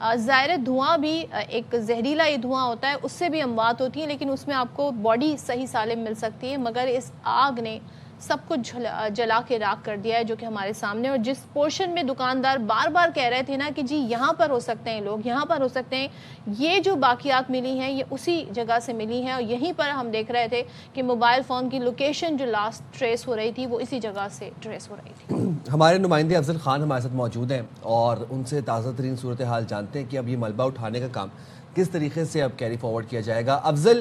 ظاہر دھواں بھی ایک زہریلا یہ دھواں ہوتا ہے، اس سے بھی اموات ہوتی ہیں، لیکن اس میں آپ کو باڈی صحیح سالم مل سکتی ہے، مگر اس آگ نے سب کچھ جلا کے راکھ کر دیا ہے جو کہ ہمارے سامنے. اور جس پورشن میں دکاندار بار بار کہہ رہے تھے نا کہ جی یہاں پر ہو سکتے ہیں لوگ، یہاں پر ہو سکتے ہیں، یہ جو باقیات ملی ہیں یہ اسی جگہ سے ملی ہیں. اور یہیں پر ہم دیکھ رہے تھے کہ موبائل فون کی لوکیشن جو لاسٹ ٹریس ہو رہی تھی وہ اسی جگہ سے ٹریس ہو رہی تھی. ہمارے نمائندے افضل خان ہمارے ساتھ موجود ہیں اور ان سے تازہ ترین صورتحال جانتے ہیں کہ اب یہ ملبہ اٹھانے کا کام کس طریقے سے اب کیری فارورڈ کیا جائے گا. افضل،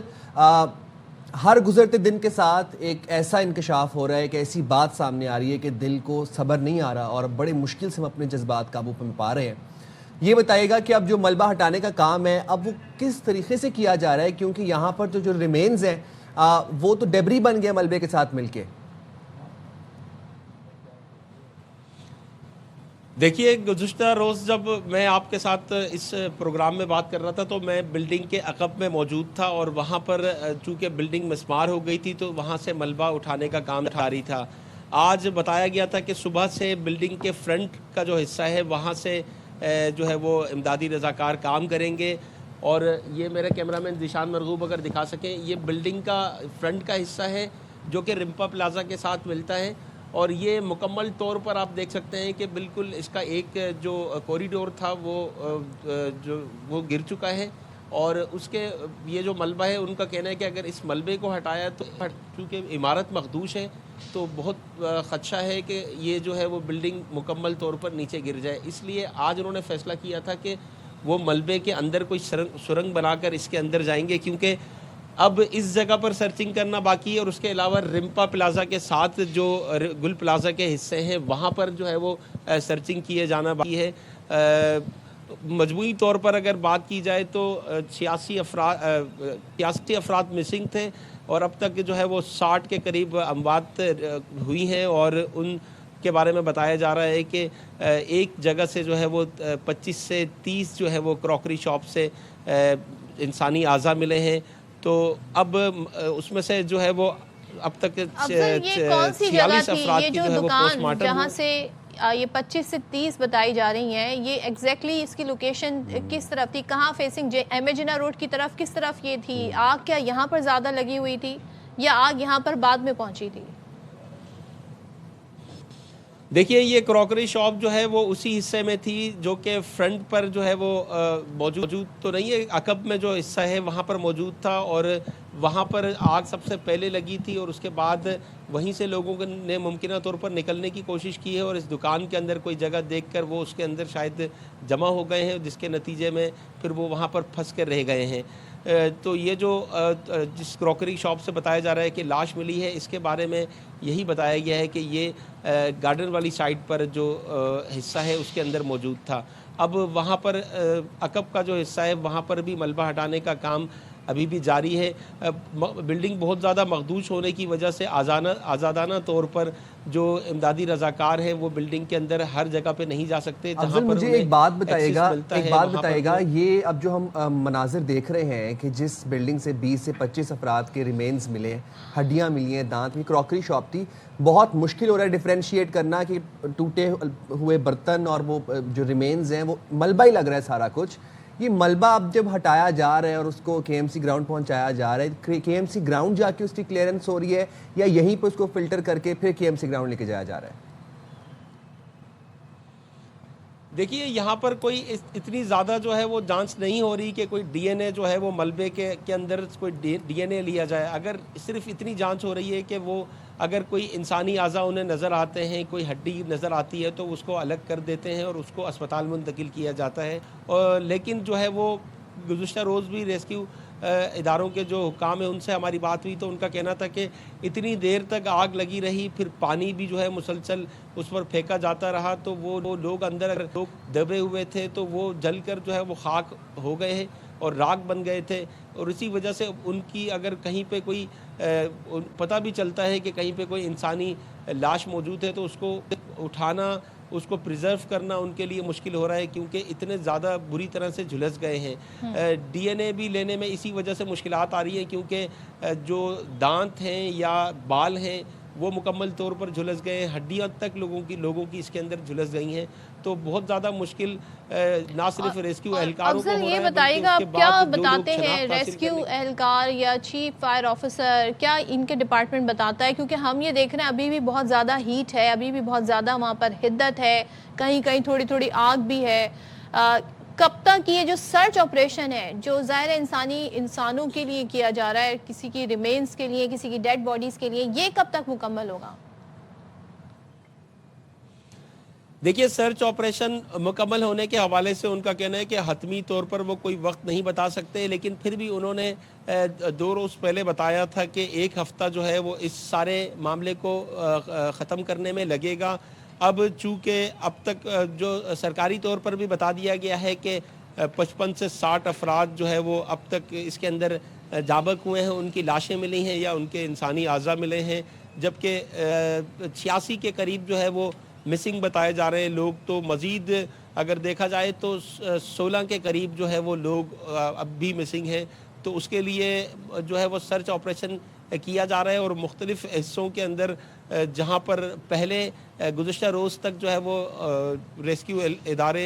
ہر گزرتے دن کے ساتھ ایک ایسا انکشاف ہو رہا ہے کہ ایسی بات سامنے آ رہی ہے کہ دل کو صبر نہیں آ رہا اور بڑے مشکل سے ہم اپنے جذبات قابو میں پا رہے ہیں. یہ بتائیے گا کہ اب جو ملبہ ہٹانے کا کام ہے اب وہ کس طریقے سے کیا جا رہا ہے، کیونکہ یہاں پر جو ریمینز ہیں وہ تو ڈیبری بن گئے ملبے کے ساتھ مل کے. دیکھیے، گزشتہ روز جب میں آپ کے ساتھ اس پروگرام میں بات کر رہا تھا تو میں بلڈنگ کے عقب میں موجود تھا اور وہاں پر چونکہ بلڈنگ مسمار ہو گئی تھی تو وہاں سے ملبہ اٹھانے کا کام جاری تھا. آج بتایا گیا تھا کہ صبح سے بلڈنگ کے فرنٹ کا جو حصہ ہے وہاں سے جو ہے وہ امدادی رضاکار کام کریں گے. اور یہ میرے کیمرہ مین ذیشان مرغوب اگر دکھا سکیں، یہ بلڈنگ کا فرنٹ کا حصہ ہے جو کہ رمپا پلازا کے ساتھ ملتا ہے. اور یہ مکمل طور پر آپ دیکھ سکتے ہیں کہ بالکل اس کا ایک جو کوریڈور تھا وہ گر چکا ہے. اور اس کے یہ جو ملبہ ہے ان کا کہنا ہے کہ اگر اس ملبے کو ہٹایا تو چونکہ عمارت مخدوش ہے تو بہت خدشہ ہے کہ یہ جو ہے وہ بلڈنگ مکمل طور پر نیچے گر جائے. اس لیے آج انہوں نے فیصلہ کیا تھا کہ وہ ملبے کے اندر کوئی سرنگ بنا کر اس کے اندر جائیں گے، کیونکہ اب اس جگہ پر سرچنگ کرنا باقی ہے. اور اس کے علاوہ رمپا پلازا کے ساتھ جو گل پلازا کے حصے ہیں وہاں پر جو ہے وہ سرچنگ کیے جانا باقی ہے. مجموعی طور پر اگر بات کی جائے تو 86 افراد مسنگ تھے اور اب تک جو ہے وہ 60 کے قریب اموات ہوئی ہیں. اور ان کے بارے میں بتایا جا رہا ہے کہ ایک جگہ سے جو ہے وہ 25 سے 30 جو ہے وہ کراکری شاپ سے انسانی اعضاء ملے ہیں. تو اب اس میں سے جو ہے وہ اب تک 46 افراد کی جو ہے وہ پوسٹ مارٹم جہاں سے یہ 25 سے 30 بتائی جا رہی ہیں، یہ ایگزیکٹلی اس کی لوکیشن کس طرف تھی، کہاں فیسنگ امیجنا روڈ کی طرف کس طرف یہ تھی؟ آگ کیا یہاں پر زیادہ لگی ہوئی تھی یا آگ یہاں پر بعد میں پہنچی تھی؟ دیکھیے، یہ کراکری شاپ جو ہے وہ اسی حصے میں تھی جو کہ فرنٹ پر جو ہے وہ موجود تو نہیں ہے، عقب میں جو حصہ ہے وہاں پر موجود تھا. اور وہاں پر آگ سب سے پہلے لگی تھی اور اس کے بعد وہیں سے لوگوں نے ممکنہ طور پر نکلنے کی کوشش کی ہے اور اس دکان کے اندر کوئی جگہ دیکھ کر وہ اس کے اندر شاید جمع ہو گئے ہیں، جس کے نتیجے میں پھر وہ وہاں پر پھنس کر رہ گئے ہیں. تو یہ جو جس کراکری شاپ سے بتایا جا رہا ہے کہ لاش ملی ہے، اس کے بارے میں یہی بتایا گیا ہے کہ یہ گارڈن والی سائٹ پر جو حصہ ہے اس کے اندر موجود تھا. اب وہاں پر عقب کا جو حصہ ہے وہاں پر بھی ملبہ ہٹانے کا کام ابھی بھی جاری ہے. بلڈنگ بہت زیادہ مخدوش ہونے کی وجہ سے آزادانہ طور پر جو امدادی رضاکار ہیں وہ بلڈنگ کے اندر ہر جگہ پہ نہیں جا سکتے. افضل، مجھے ایک بات بتائیے گا، یہ اب جو ہم مناظر دیکھ رہے ہیں کہ جس بلڈنگ سے 20 سے 25 افراد کے ریمینز ملے، ہڈیاں ملی ہیں، دانت بھی، کراکری شاپ تھی، بہت مشکل ہو رہا ہے ڈیفرینشیٹ کرنا کہ ٹوٹے ہوئے برتن اور وہ جو ریمینز ہیں وہ ملبہ ہی لگ رہا ہے سارا کچھ. یہ ملبہ اب جب ہٹایا جا رہا ہے اور اس کو کے ایم سی گراؤنڈ پہنچایا جا رہا ہے، کے ایم سی گراؤنڈ جا کے اس کی کلیئرنس ہو رہی ہے یا یہیں پہ اس کو فلٹر کر کے پھر کے ایم سی گراؤنڈ لے کے جایا جا رہا ہے؟ دیکھیے، یہاں پر کوئی اتنی زیادہ جو ہے وہ جانچ نہیں ہو رہی کہ کوئی ڈی این اے جو ہے وہ ملبے کے اندر کوئی ڈی این اے لیا جائے. اگر صرف اتنی جانچ ہو رہی ہے کہ وہ اگر کوئی انسانی اعضاء انہیں نظر آتے ہیں، کوئی ہڈی نظر آتی ہے تو اس کو الگ کر دیتے ہیں اور اس کو اسپتال منتقل کیا جاتا ہے. لیکن جو ہے وہ گزشتہ روز بھی ریسکیو اداروں کے جو حکام ہیں ان سے ہماری بات ہوئی تو ان کا کہنا تھا کہ اتنی دیر تک آگ لگی رہی، پھر پانی بھی جو ہے مسلسل اس پر پھینکا جاتا رہا تو وہ لوگ اندر دبے ہوئے تھے تو وہ جل کر جو ہے وہ خاک ہو گئے ہیں اور راکھ بن گئے تھے. اور اسی وجہ سے ان کی اگر کہیں پہ کوئی پتہ بھی چلتا ہے کہ کہیں پہ کوئی انسانی لاش موجود ہے تو اس کو اٹھانا، اس کو پریزرو کرنا ان کے لیے مشکل ہو رہا ہے کیونکہ اتنے زیادہ بری طرح سے جھلس گئے ہیں. ڈی این اے بھی لینے میں اسی وجہ سے مشکلات آ رہی ہیں کیونکہ جو دانت ہیں یا بال ہیں وہ مکمل طور پر جھلس گئے ہیں, ہڈیاں تک لوگوں کی اس کے اندر جھلس گئی ہیں. تو بہت زیادہ مشکل نہ صرف ریسکیو اہلکاروں کو ہو رہا ہے, یہ بلکہ بتائیے گا اس کے آپ کیا بعد جو لوگ بتاتے ہیں شناخت حاصل ریسکیو کرنے اہلکار یا چیف فائر آفیسر, کیا ان کے ڈپارٹمنٹ بتاتا ہے؟ کیونکہ ہم یہ دیکھ رہے ہیں ابھی بھی بہت زیادہ ہیٹ ہے, ابھی بھی بہت زیادہ وہاں پر حدت ہے, کہیں کہیں تھوڑی تھوڑی آگ بھی ہے. کب تک یہ جو سرچ آپریشن ہے جو ظاہر انسانوں کے لیے کیا جا رہا ہے, کسی کی ریمینز کے لیے, کسی کی ڈیڈ باڈیز کے لیے, یہ کب تک مکمل ہوگا؟ دیکھیے, سرچ آپریشن مکمل ہونے کے حوالے سے ان کا کہنا ہے کہ حتمی طور پر وہ کوئی وقت نہیں بتا سکتے, لیکن پھر بھی انہوں نے 2 روز پہلے بتایا تھا کہ 1 ہفتہ جو ہے وہ اس سارے معاملے کو ختم کرنے میں لگے گا. اب چونکہ اب تک جو سرکاری طور پر بھی بتا دیا گیا ہے کہ 55 سے 60 افراد جو ہے وہ اب تک اس کے اندر جاں بحق ہوئے ہیں, ان کی لاشیں ملی ہیں یا ان کے انسانی اعضاء ملے ہیں, جبکہ 86 کے قریب جو ہے وہ مسنگ بتائے جا رہے ہیں لوگ. تو مزید اگر دیکھا جائے تو 16 کے قریب جو ہے وہ لوگ اب بھی مسنگ ہیں. تو اس کے لیے جو ہے وہ سرچ آپریشن کیا جا رہا ہے, اور مختلف حصوں کے اندر جہاں پر پہلے گزشتہ روز تک جو ہے وہ ریسکیو ادارے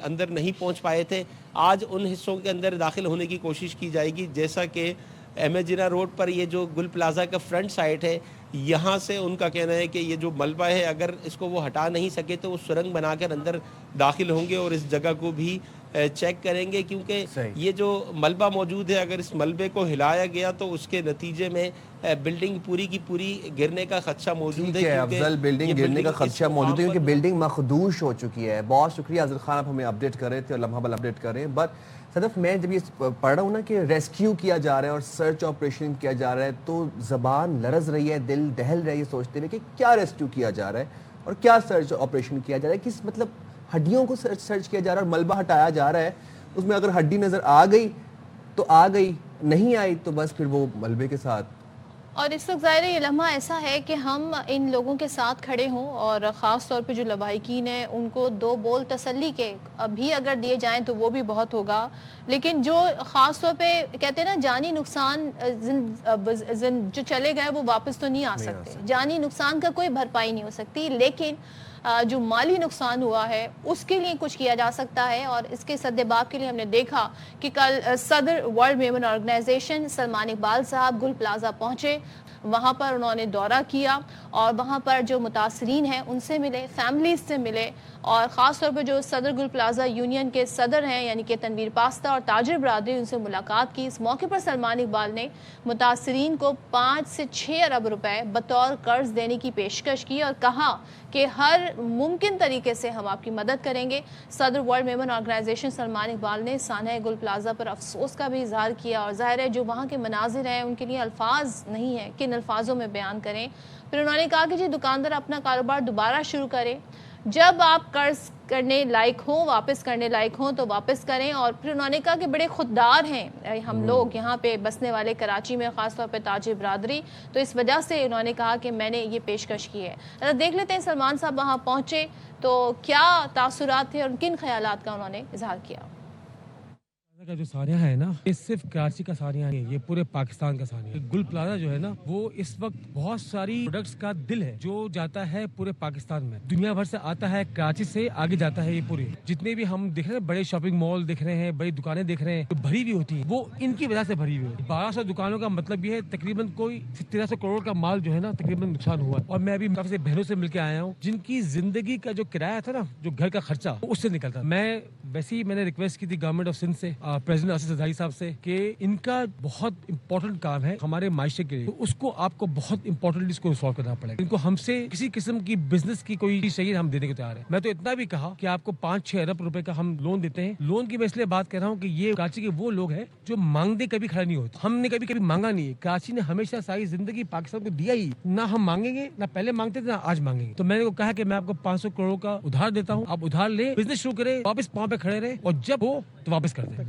اندر نہیں پہنچ پائے تھے, آج ان حصوں کے اندر داخل ہونے کی کوشش کی جائے گی. جیسا کہ ایم اے جناح روڈ پر یہ جو گل پلازا کا فرنٹ سائٹ ہے, یہاں سے ان کا کہنا ہے کہ یہ جو ملبہ ہے اگر اس کو وہ ہٹا نہیں سکے تو وہ سرنگ بنا کر اندر داخل ہوں گے اور اس جگہ کو بھی چیک کریں گے, کیونکہ یہ جو ملبہ موجود ہے اگر اس ملبے کو ہلایا گیا تو اس کے نتیجے میں بلڈنگ پوری کی پوری گرنے کا خدشہ موجود ہے. افضل, بلڈنگ گرنے کا خدشہ موجود ہے کیونکہ بلڈنگ مخدوش ہو چکی ہے. بہت شکریہ افضل خان, آپ ہمیں اپڈیٹ کر رہے تھے اور لمحہ بل اپڈیٹ کر رہے ہیں. بٹ صدف, میں جب یہ پڑھ رہا ہوں نا کہ ریسکیو کیا جا رہا ہے اور سرچ آپریشن کیا جا رہا ہے, تو زبان لرز رہی ہے, دل دہل رہا ہے یہ سوچتے ہوئے کہ کیا ریسکیو کیا جا رہا ہے اور کیا سرچ آپریشن کیا جا رہا ہے. کس مطلب ہڈیوں کو سرچ کیا جا رہا ہے اور ملبہ ہٹایا جا رہا ہے. اس میں اگر ہڈی نظر آ گئی تو آ گئی, نہیں آئی تو بس پھر وہ ملبے کے ساتھ. اور اس وقت ظاہر یہ لمحہ ایسا ہے کہ ہم ان لوگوں کے ساتھ کھڑے ہوں, اور خاص طور پہ جو لواحقین ہیں ان کو 2 بول تسلی کے ابھی اگر دیے جائیں تو وہ بھی بہت ہوگا. لیکن جو خاص طور پہ کہتے ہیں نا جانی نقصان جو چلے گئے وہ واپس تو نہیں آ سکتے, جانی نقصان کا کوئی بھرپائی نہیں ہو سکتی, لیکن جو مالی نقصان ہوا ہے اس کے لیے کچھ کیا جا سکتا ہے. اور اس کے سدباب کے لیے ہم نے دیکھا کہ کل صدر world women organisation Salman Iqbal صاحب گل پلازا پہنچے, وہاں پر انہوں نے دورہ کیا اور وہاں پر جو متاثرین ہیں ان سے ملے, فیملیز سے ملے, اور خاص طور پہ جو صدر گل پلازا یونین کے صدر ہیں یعنی کہ تنویر پاستہ اور تاجر برادری, ان سے ملاقات کی. اس موقع پر سلمان اقبال نے متاثرین کو 5 سے 6 ارب روپے بطور قرض دینے کی پیشکش کی اور کہا کہ ہر ممکن طریقے سے ہم آپ کی مدد کریں گے. صدر world women organisation Salman Iqbal نے سانحہ گل پلازا پر افسوس کا بھی اظہار کیا, اور ظاہر ہے جو وہاں کے مناظر ہیں ان کے لیے الفاظ نہیں ہیں کن الفاظوں میں بیان کریں. پھر انہوں نے کہا کہ جی دکاندار اپنا کاروبار دوبارہ شروع کرے, جب آپ قرض کرنے لائق ہوں, واپس کرنے لائق ہوں تو واپس کریں. اور پھر انہوں نے کہا کہ بڑے خوددار ہیں ہم لوگ یہاں پہ بسنے والے کراچی میں, خاص طور پہ تاجر برادری, تو اس وجہ سے انہوں نے کہا کہ میں نے یہ پیشکش کی ہے. دیکھ لیتے ہیں سلمان صاحب وہاں پہنچے تو کیا تاثرات تھے اور کن خیالات کا انہوں نے اظہار کیا. کا جو سانحہ ہے نا, یہ صرف کراچی کا سانحہ نہیں, یہ پورے پاکستان کا سانحہ ہے. گل پلازا جو ہے نا وہ اس وقت بہت ساری پروڈکٹس کا دل ہے جو جاتا ہے پورے پاکستان میں, دنیا بھر سے آتا ہے, کراچی سے آگے جاتا ہے. یہ پورے جتنے بھی ہم دیکھ رہے ہیں بڑے شاپنگ مال دیکھ رہے ہیں, بڑی دکانیں دیکھ رہے ہیں, جو بھری ہوئی ہوتی ہیں وہ ان کی وجہ سے بھری ہوئی ہے. 1200 دکانوں کا مطلب یہ ہے تقریباً کوئی 1300 کروڑ کا مال جو ہے نا تقریباً نقصان ہوا. اور میں ابھی کافی سے بہنوں سے مل کے آیا ہوں جن کی زندگی کا جو کرایہ تھا نا, جو گھر کا خرچہ, اس سے نکلتا. میں نے ریکویسٹ کی تھی گورنمنٹ آف سندھ سے, پریزیڈنٹ اسد زرداری صاحب سے, کہ ان کا بہت امپورٹنٹ کام ہے ہمارے معاشرے کے لیے, تو اس کو آپ کو بہت امپورٹنٹلی اس کو سالو کرنا پڑے گا. ان کو ہم سے کسی قسم کی بزنس کی کوئی چیز چاہیے, ہم دینے کو تیار ہیں. میں تو اتنا بھی کہا کہ آپ کو 5-6 ارب روپے کا ہم لون دیتے ہیں. لون کی میں اس لیے بات کر رہا ہوں کہ یہ کراچی کے وہ لوگ ہیں جو مانگتے کبھی کھڑے نہیں ہوتے. ہم نے کبھی مانگا نہیں ہے, کراچی نے ہمیشہ ساری زندگی پاکستان کو دیا ہی, نہ ہم مانگیں گے, نہ پہلے مانگتے تھے نہ آج مانگیں گے. تو میں نے کہا کہ میں آپ کو 500 کروڑ کا ادھار دیتا ہوں, آپ ادھار لیں, بزنس شروع کریں, واپس پاؤں پہ کھڑے رہے, اور جب ہو تو واپس کر دیں.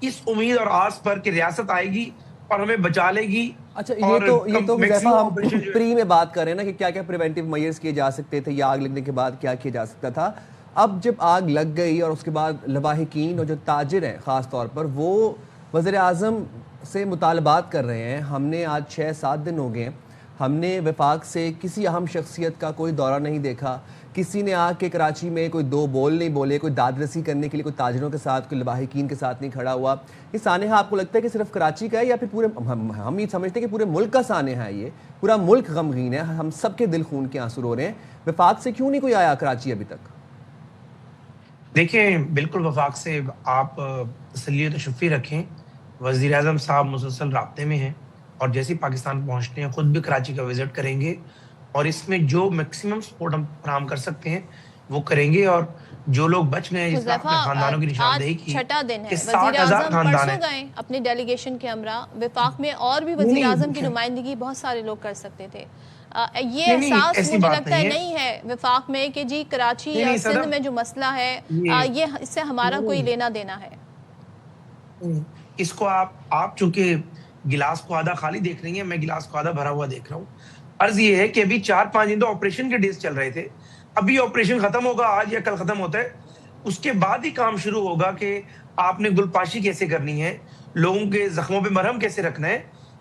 اس امید اور آس پر کہ ریاست آئے گی اور ہمیں بچا لے گی. اچھا یہ تو حذیفہ ہم پری میں بات کر رہے ہیں نا کہ کیا کیا پریونٹیو میئرز کیے جا سکتے تھے یا آگ لگنے کے بعد کیا کیا جا سکتا تھا. اب جب آگ لگ گئی اور اس کے بعد لواحقین اور جو تاجر ہیں خاص طور پر وہ وزیر اعظم سے مطالبات کر رہے ہیں. ہم نے آج 6-7 دن ہو گئے ہیں, ہم نے وفاق سے کسی اہم شخصیت کا کوئی دورہ نہیں دیکھا, کسی نے آ کے کراچی میں کوئی 2 بول نہیں بولے, کوئی داد رسی کرنے کے لیے کوئی تاجروں کے ساتھ, کوئی لواحقین کے ساتھ نہیں کھڑا ہوا. یہ سانحہ آپ کو لگتا ہے کہ صرف کراچی کا ہے یا پھر پورے, ہم یہ سمجھتے ہیں کہ پورے ملک کا سانحہ ہے, یہ پورا ملک غمگین ہے, ہم سب کے دل خون کے آنسو رو رہے ہیں. وفاق سے کیوں نہیں کوئی آیا کراچی ابھی تک؟ دیکھیں بالکل وفاق سے آپ تسلیت و شفی رکھیں, وزیر اعظم صاحب مسلسل رابطے میں ہیں اور جیسے پاکستان پہنچتے ہیں خود بھی کراچی کا وزٹ کریں گے اور اس میں جو میکسیمم سپورٹ ہم فراہم کر سکتے ہیں وہ کریں گے. اور جو لوگ بچ گئے ہیں جس میں اپنے خاندانوں کی نشاندہی کی, 6واں دن ہے, کہ وزیر 60,000 اعظم خاندان پرسوں ہیں. گئے اپنی ڈیلیگیشن کے ہمراہ وفاق میں, اور بھی وزیر اعظم کی نمائندگی بہت سارے لوگ کر سکتے تھے. یہ احساس مجھے لگتا ہے نہیں ہے وفاق میں کہ جی کراچی یا سندھ میں جو مسئلہ ہے یہ اس سے ہمارا کوئی لینا دینا ہے. اس کو آپ چونکہ گلاس کو آدھا خالی دیکھ رہی ہیں, میں گلاس کو آدھا بھرا ہوا دیکھ رہا ہوں. عرض یہ ہے کہ ابھی 4-5 دن تو آپریشن کے ڈیز چل رہے تھے, ابھی آپریشن ختم ہوگا, آج یا کل ختم ہوتا ہے, اس کے بعد ہی کام شروع ہوگا کہ آپ نے گلپاشی کیسے کرنی ہے, لوگوں کے زخموں پہ مرہم کیسے رکھنا ہے.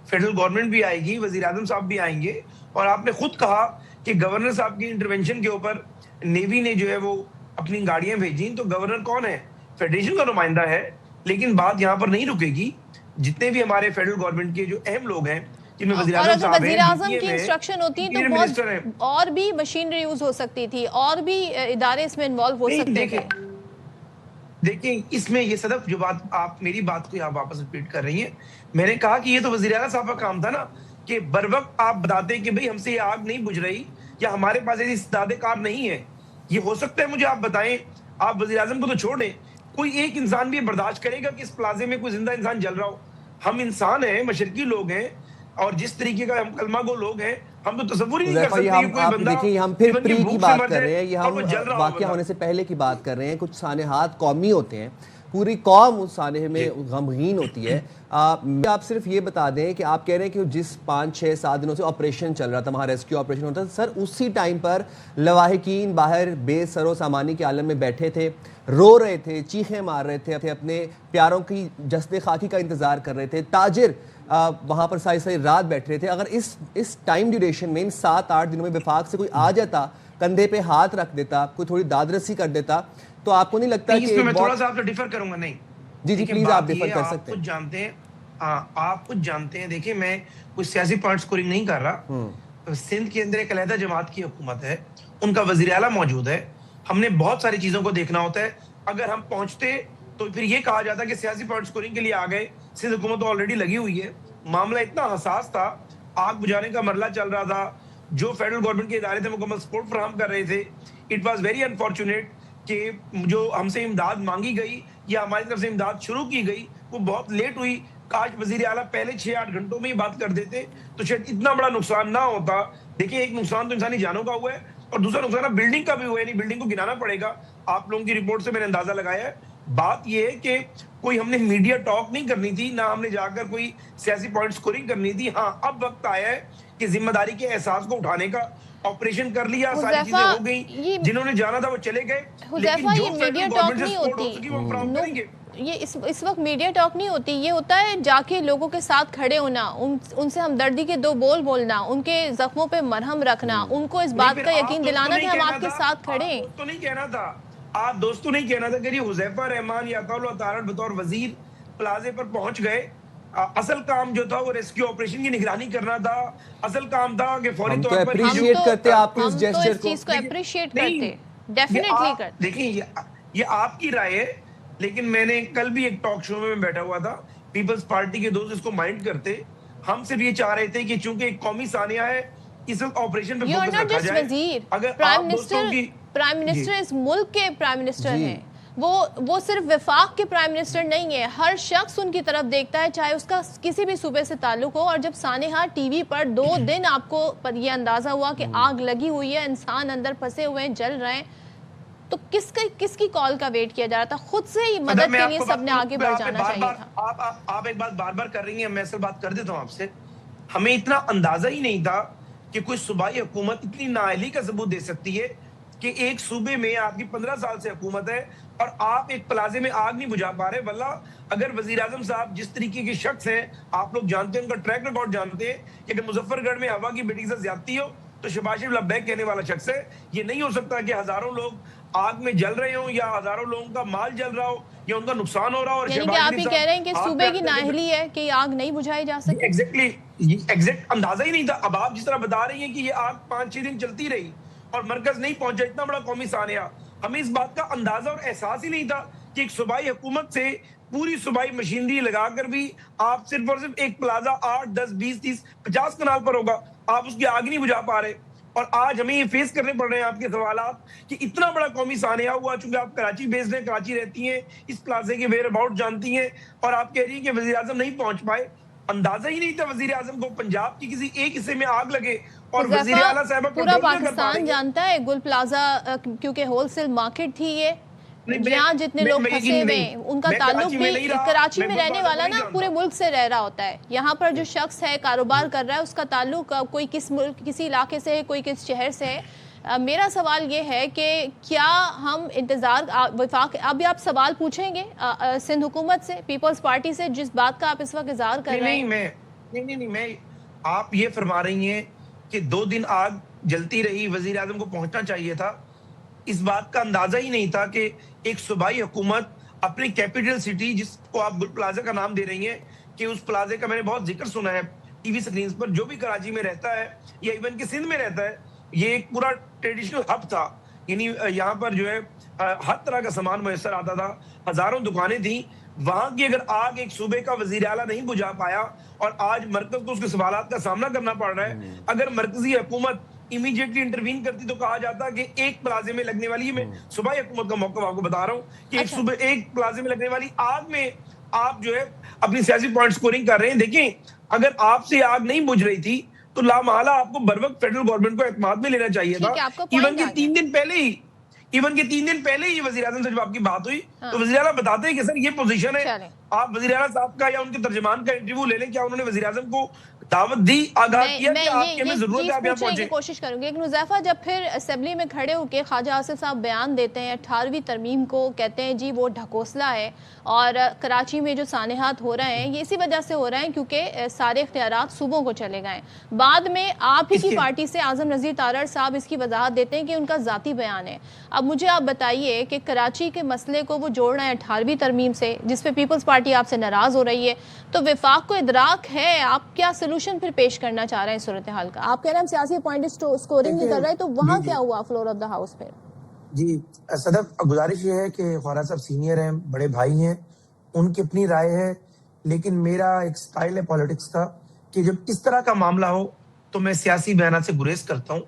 فیڈرل گورنمنٹ بھی آئے گی, وزیر اعظم صاحب بھی آئیں گے, اور آپ نے خود کہا کہ گورنر صاحب کی انٹرونشن کے اوپر نیوی نے جو ہے وہ اپنی گاڑیاں بھیجیں, تو گورنر کون ہے؟ فیڈریشن کا نمائندہ ہے. لیکن بات یہاں پر نہیں رکے گی, جتنے بھی ہمارے فیڈرل گورنمنٹ کے جو اہم لوگ ہیں جن میں وزیر اعظم صاحب ہیں, وزیر اعظم کی انسٹرکشن ہوتی تو بہت اور بھی مشینری یوز ہو سکتی تھی, اور بھی ادارے اس میں انوالو ہو سکتے تھے. دیکھیں اس میں یہ صدف جو بات آپ میری بات کو یہاں واپس ریپیٹ کر رہی ہیں, میں نے کہا کہ یہ تو وزیر اعظم صاحب کا کام تھا نا کہ بر وقت آپ بتاتے کہ بھئی ہم سے یہ آگ نہیں بجھ رہی یا ہمارے پاس ایسی استعداد کار نہیں ہے. یہ ہو سکتا ہے مجھے آپ بتائیں, آپ وزیر اعظم کو تو چھوڑ دیں, کوئی ایک انسان بھی برداشت کرے گا کہ اس پلازے میں کوئی زندہ انسان جل رہا ہو؟ ہم انسان ہیں, مشرقی لوگ ہیں, اور جس طریقے کا ہم کلمہ گو لوگ ہیں, ہم تو تصور ہی نہیں کر سکتے کہ کوئی بندہ دیکھیں ہم پھر پری کی بات کر رہے ہیں, یہ ہم واقعہ ہونے سے پہلے کی بات کر رہے ہیں. کچھ سانحات قومی ہوتے ہیں, پوری قوم اس سانحے میں غمگین ہوتی ہے. آپ صرف یہ بتا دیں کہ آپ کہہ رہے ہیں کہ جس 5-6-7 دنوں سے آپریشن چل رہا تھا, وہاں ریسکیو آپریشن ہوتا تھا, سر اسی ٹائم پر لواحقین باہر بے سر و سامانی کے عالم میں بیٹھے تھے, رو رہے تھے, چیخیں مار رہے تھے, اپنے پیاروں کی جسد خاکی کا انتظار کر رہے تھے, تاجر وہاں پر ساری رات بیٹھ رہے تھے. اگر اس ٹائم ڈیوریشن میں ان 7-8 دنوں میں وفاق سے کوئی آ جاتا, کندھے پہ ہاتھ رکھ دیتا, کوئی تھوڑی داد رسی کر دیتا, تو آپ کو نہیں لگتا کہ میں تھوڑا سا آپ سے ڈیفر کروں گا؟ نہیں جی پلیز آپ ڈیفر کر سکتے ہیں. آپ جانتے ہیں, آپ خود جانتے ہیں, دیکھیں میں کوئی سیاسی پوائنٹ سکورنگ نہیں کر رہا. سندھ کے اندر ایک علیحدہ جماعت کی حکومت ہے, ان کا وزیر اعلیٰ موجود ہے, ہم نے بہت ساری چیزوں کو دیکھنا ہوتا ہے. اگر ہم پہنچتے تو پھر یہ کہا جاتا کہ سیاسی پوائنٹ سکورنگ کے لیے آ گئے, سندھ حکومت تو آلریڈی لگی ہوئی ہے. معاملہ اتنا حساس تھا, آگ بجھانے کا مرحلہ چل رہا تھا, جو فیڈرل گورنمنٹ کے ادارے تھے مکمل سپورٹ فراہم کر رہے تھے. اٹ واز ویری انفارچونیٹ کہ جو ہم سے امداد مانگی گئی یا ہماری طرف سے امداد شروع کی گئی وہ بہت لیٹ ہوئی. کاش وزیر اعلیٰ پہلے 6-8 گھنٹوں میں ہی بات کر دیتے تو شاید اتنا بڑا نقصان نہ ہوتا. دیکھیں ایک نقصان تو انسانی جانوں کا ہوا ہے, اور دوسرا نقصان بلڈنگ کا بھی ہوا ہے, یعنی بلڈنگ کو گرانا پڑے گا. آپ لوگوں کی رپورٹ سے میں نے اندازہ لگایا ہے. بات یہ ہے کہ کوئی ہم نے میڈیا ٹاک نہیں کرنی تھی, نہ ہم نے جا کر کوئی سیاسی پوائنٹ سکورنگ کرنی تھی. ہاں اب وقت آیا ہے کہ ذمہ داری کے احساس کو اٹھانے کا. آپریشن کر لیا, ساری چیزیں ہو گئی, جنہوں نے جانا تھا وہ چلے گئے, لیکن جو میڈیا ٹاک نہیں ہوتی, یہ اس وقت میڈیا ٹاک نہیں ہوتی, یہ ہوتا ہے جا کے لوگوں کے ساتھ کھڑے ہونا, ان سے ہمدردی کے 2 بول بولنا, ان کے زخموں پہ مرہم رکھنا, ان کو اس بات کا یقین دلانا کہ ہم آپ کے ساتھ کھڑے ہیں. تو نہیں کہنا تھا, آپ دوستوں نہیں کہنا تھا کہ حذیفہ رحمان یا قول و طارت بطور وزیر پلازے پر پہنچ گئے. اصل کام جو تھا وہ ریسکیو آپریشن کی نگرانی کرنا تھا. اصل کام تھا کہ فوری طور پر اپریشیٹ کرتے آپ اس جیسچر کو, چیز کو اپریشیٹ کرتے, ڈیفینیٹلی کرتے. دیکھیں یہ آپ کی رائے ہے, لیکن میں نے کل بھی ایک ٹاک شو میں بیٹھا ہوا تھا, پیپلز پارٹی کے دوست اس کو مائنڈ کرتے. ہم صرف یہ چاہ رہے تھے کہ چونکہ ایک قومی سانحہ ہے, اس وقت آپریشن پہ فوکس رکھا جائے. اگر پرائم منسٹر اس ملک کے پرائم منسٹر ہیں, وہ صرف وفاق کے پرائم منسٹر نہیں ہے, ہر شخص ان کی طرف دیکھتا ہے چاہے اس کا کسی بھی صوبے سے تعلق ہو. اور جب سانحہ ٹی وی پر 2 دن آپ کو یہ اندازہ ہوا کہ آگ لگی ہوئی ہے, انسان اندر پھنسے ہوئے ہیں, جل رہے ہیں, تو کس کی کال کا ویٹ کیا جا رہا تھا؟ خود سے ہی مدد کے لیے سب نے آگے بڑھ جانا چاہیے تھا. آپ ایک بات بار بار کر رہی ہیں, میں اصل بات کر دیتا ہوں آپ سے. ہمیں اتنا اندازہ ہی نہیں تھا کہ کوئی صوبائی حکومت اتنی نااہلی کا ثبوت دے سکتی ہے کہ ایک صوبے میں آپ کی 15 سال سے حکومت ہے اور آپ ایک پلازے میں آگ نہیں بجھا پا رہے. واللہ اگر وزیر اعظم صاحب جس طریقے کے شخص ہیں, آپ لوگ جانتے ہیں, ان کا ٹریک ریکارڈ جانتے ہیں کہ اگر مظفر گڑھ میں ہوا کی بیٹی سے زیادتی ہو تو شہباز شریف لبیک کہنے والا شخص ہے. یہ نہیں ہو سکتا کہ ہزاروں لوگ آگ میں جل رہے ہوں یا ہزاروں لوگوں کا مال جل رہا ہو یا ان کا نقصان ہو رہا ہو. اور یعنی کہ آپ ہی کہہ رہے ہیں کہ صوبے کی نااہلی ہے کہ یہ آگ نہیں بجھائی جا سکتی. ایگزیکٹ اندازہ ہی نہیں تھا. اب آپ جس طرح بتا رہی ہیں کہ یہ آگ 5-6 دن چلتی رہی اور مرکز نہیں پہنچا, اتنا بڑا قومی سانحہ, ہمیں اس بات کا اندازہ اور احساس ہی نہیں تھا کہ ایک صوبائی حکومت سے پوری صوبائی مشینری لگا کر بھی آپ صرف اور صرف ایک پلازا 8, 10, 20, 30, 50 کنال پر ہوگا, آپ اس کی آگ نہیں بجھا پا رہے. اور آج ہمیں یہ فیس کرنے پڑ رہے ہیں آپ کے سوالات کہ اتنا بڑا قومی سانحہ ہوا. چونکہ آپ کراچی بیسڈ ہیں, کراچی رہتی ہیں, اس پلازے کے ویئر اباؤٹ جانتی ہیں, اور آپ کہہ رہی ہیں کہ وزیر اعظم نہیں پہنچ پائے. اندازہ ہی نہیں تھا وزیر اعظم کو پنجاب کی کسی ایک حصے میں آگ لگے اور وزیر اعلیٰ صاحبہ پورا پاکستان جانتا ہے گل پلازا کیونکہ ہول سیل مارکیٹ تھی یہ, یہاں جتنے لوگ پھنسے ہوئے ان کا تعلق بھی کراچی میں رہنے والا نا پورے ملک سے رہ رہا ہوتا ہے. یہاں پر جو شخص ہے کاروبار کر رہا ہے اس کا تعلق کوئی کس ملک کسی علاقے سے ہے, کوئی کس شہر سے ہے. میرا سوال یہ ہے کہ کیا ہم انتظار وفاق, ابھی آپ سوال پوچھیں گے سندھ حکومت سے, پیپلز پارٹی سے, جس بات کا آپ اس وقت اظہار کر رہے ہیں؟ نہیں میں آپ یہ فرما رہی ہیں کہ 2 دن آگ جلتی رہی, وزیر اعظم کو پہنچنا چاہیے تھا. اس بات کا اندازہ ہی نہیں تھا کہ ایک صوبائی حکومت اپنی کیپٹل سٹی, جس کو آپ گل پلازا کا نام دے رہی ہیں, کہ اس پلازے کا میں نے بہت ذکر سنا ہے ٹی وی سکرینز پر, جو بھی کراچی میں رہتا ہے یا ایون کہ سندھ میں رہتا ہے, یہ ایک پورا ٹریڈیشنل ہب تھا. یعنی یہاں پر جو ہے ہر طرح کا سامان میسر آتا تھا, ہزاروں دکانیں تھیں. وہاں کی اگر آگ ایک صوبے کا وزیر اعلیٰ نہیں بجھا پایا اور آج مرکز کو اس کے سوالات کا سامنا کرنا پڑ رہا ہے, اگر مرکزی حکومت امیڈیٹلی انٹروین کرتی تو کہا جاتا کہ ایک پلازے میں لگنے والی, میں صوبائی حکومت کا موقف آپ کو بتا رہا ہوں کہ ایک پلازے میں لگنے والی آگ میں آپ جو ہے اپنی سیاسی پوائنٹ سکورنگ کر رہے ہیں. دیکھیں, اگر آپ سے آگ نہیں بجھ رہی تھی تو لامحالہ آپ کو بروقت فیڈرل گورنمنٹ کو اعتماد میں لینا چاہیے تھا. ایون کہ 3 دن پہلے ہی وزیر اعظم سے جب آپ کی بات ہوئی تو وزیر اعلیٰ بتاتے ہیں کہ سر یہ پوزیشن ہے. آپ وزیر اعلیٰ صاحب کا یا ان کے ترجمان کا انٹرویو لے لیں, کیا انہوں نے وزیر اعظم کو دعوت دی, آگاہ کیا کہ آپ کے ہمیں ضرورت ہے آپ یہاں پہنچیں؟ کوشش کروں گی. لیکن حذیفہ, جب پھر اسمبلی میں کھڑے ہو کے خواجہ آصف صاحب بیان دیتے ہیں 18ویں ترمیم کو, کہتے ہیں جی وہ ڈھکوسلا ہے اور کراچی میں جو سانحات ہو رہے ہیں یہ اسی وجہ سے ہو رہے ہیں کیونکہ سارے اختیارات صوبوں کو چلے گئے. بعد میں آپ ہی کی پارٹی سے اعظم نذیر تارڑ صاحب اس کی وضاحت دیتے ہیں کہ ان کا ذاتی بیان ہے. اب مجھے آپ بتائیے کہ کراچی کے مسئلے کو وہ جوڑ رہے ہیں 18ویں ترمیم سے, جس پہ پیپلز پارٹی آپ سے ناراض ہو رہی ہے, تو وفاق کو ادراک ہے, آپ کیا سلوشن پھر پیش کرنا چاہ رہے ہیں صورتحال کا؟ آپ کہہ رہے ہیں ہم سیاسی پوائنٹ سکورنگ نہیں کر رہے, تو وہاں کیا ہوا فلور آف دا ہاؤس پہ؟ جی صدف, گزارش یہ ہے کہ خواجہ صاحب سینئر ہیں, بڑے بھائی ہیں, ان کی اپنی رائے ہے, لیکن میرا ایک سٹائل ہے پالیٹکس کا کہ جب اس طرح کا معاملہ ہو تو میں سیاسی بیانات سے گریز کرتا ہوں.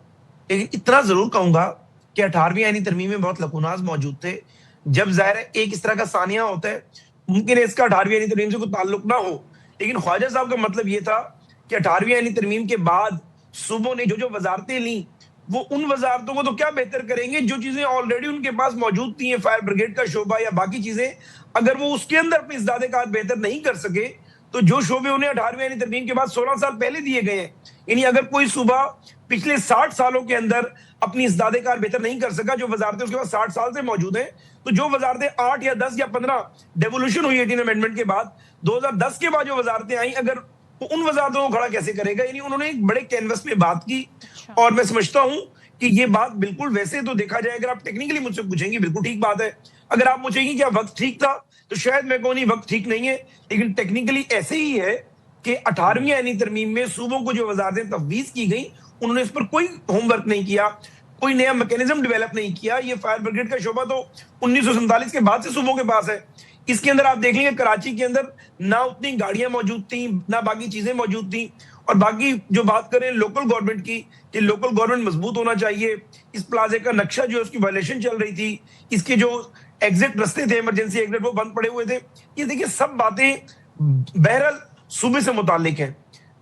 لیکن اتنا ضرور کہوں گا کہ 18ویں آئینی ترمیم میں بہت لکونات موجود تھے. جب ظاہر ہے ایک اس طرح کا ثانیہ ہوتا ہے, ممکن ہے اس کا 18ویں آئینی ترمیم سے کوئی تعلق نہ ہو, لیکن خواجہ صاحب کا مطلب یہ تھا کہ 18ویں آئینی ترمیم کے بعد صوبوں نے جو وزارتیں لیں وہ ان وزارتوں کو تو کیا بہتر کریں گے جو چیزیں آلریڈی ان کے پاس موجود تھیں, فائر بریگیڈ کا شعبہ یا باقی چیزیں, اگر وہ اس کے اندر اپنی ازداد کار بہتر نہیں کر سکے تو جو شعبے انہیں 18ویں آئینی ترمیم کے بعد 16 سال پہلے دیے گئے ہیں, یعنی اگر کوئی صوبہ پچھلے 60 سالوں کے اندر اپنی ازداد کار بہتر نہیں کر سکا, جو وزارتیں اس کے بعد 60 سال سے موجود ہیں, تو جو وزارتیں 8 یا 10 یا 15 ڈیولوشن ہوئی 18 امینڈمنٹ کے بعد 2010 کے بعد جو وزارتیں آئیں, اگر وہ ان وزارتوں کو کھڑا کیسے کرے گا؟ یعنی انہوں نے ایک بڑے کینوس پہ بات کی, اور میں سمجھتا ہوں کہ یہ بات بالکل ویسے تو دیکھا جائے, اگر آپ ٹیکنیکلی مجھ سے پوچھیں گی بالکل ٹھیک بات ہے. اگر آپ پوچھیں گی کیا وقت ٹھیک تھا تو شاید میں کہوں نہیں وقت ٹھیک نہیں ہے, لیکن ٹیکنیکلی ایسے ہی ہے کہ 18ویں آئینی ترمیم میں صوبوں کو جو وزارتیں تفویض کی گئیں انہوں نے اس پر کوئی ہوم ورک نہیں کیا, کوئی نیا میکینزم ڈیولپ نہیں کیا. یہ فائر بریگیڈ کا شعبہ تو 1947 کے بعد سے صوبوں کے پاس ہے. اس کے اندر آپ دیکھ لیں گے کراچی کے اندر نہ اتنی گاڑیاں موجود تھیں, نہ باقی چیزیں موجود تھیں. اور باقی جو بات کریں لوکل گورنمنٹ کی کہ لوکل گورنمنٹ مضبوط ہونا چاہیے, اس پلازے کا نقشہ جو ہے اس کی وائلیشن چل رہی تھی, اس کے جو ایگزٹ رستے تھے ایمرجنسی ایگزٹ وہ بند پڑے ہوئے تھے. یہ دیکھیں سب باتیں بہرحال صوبے سے متعلق ہیں.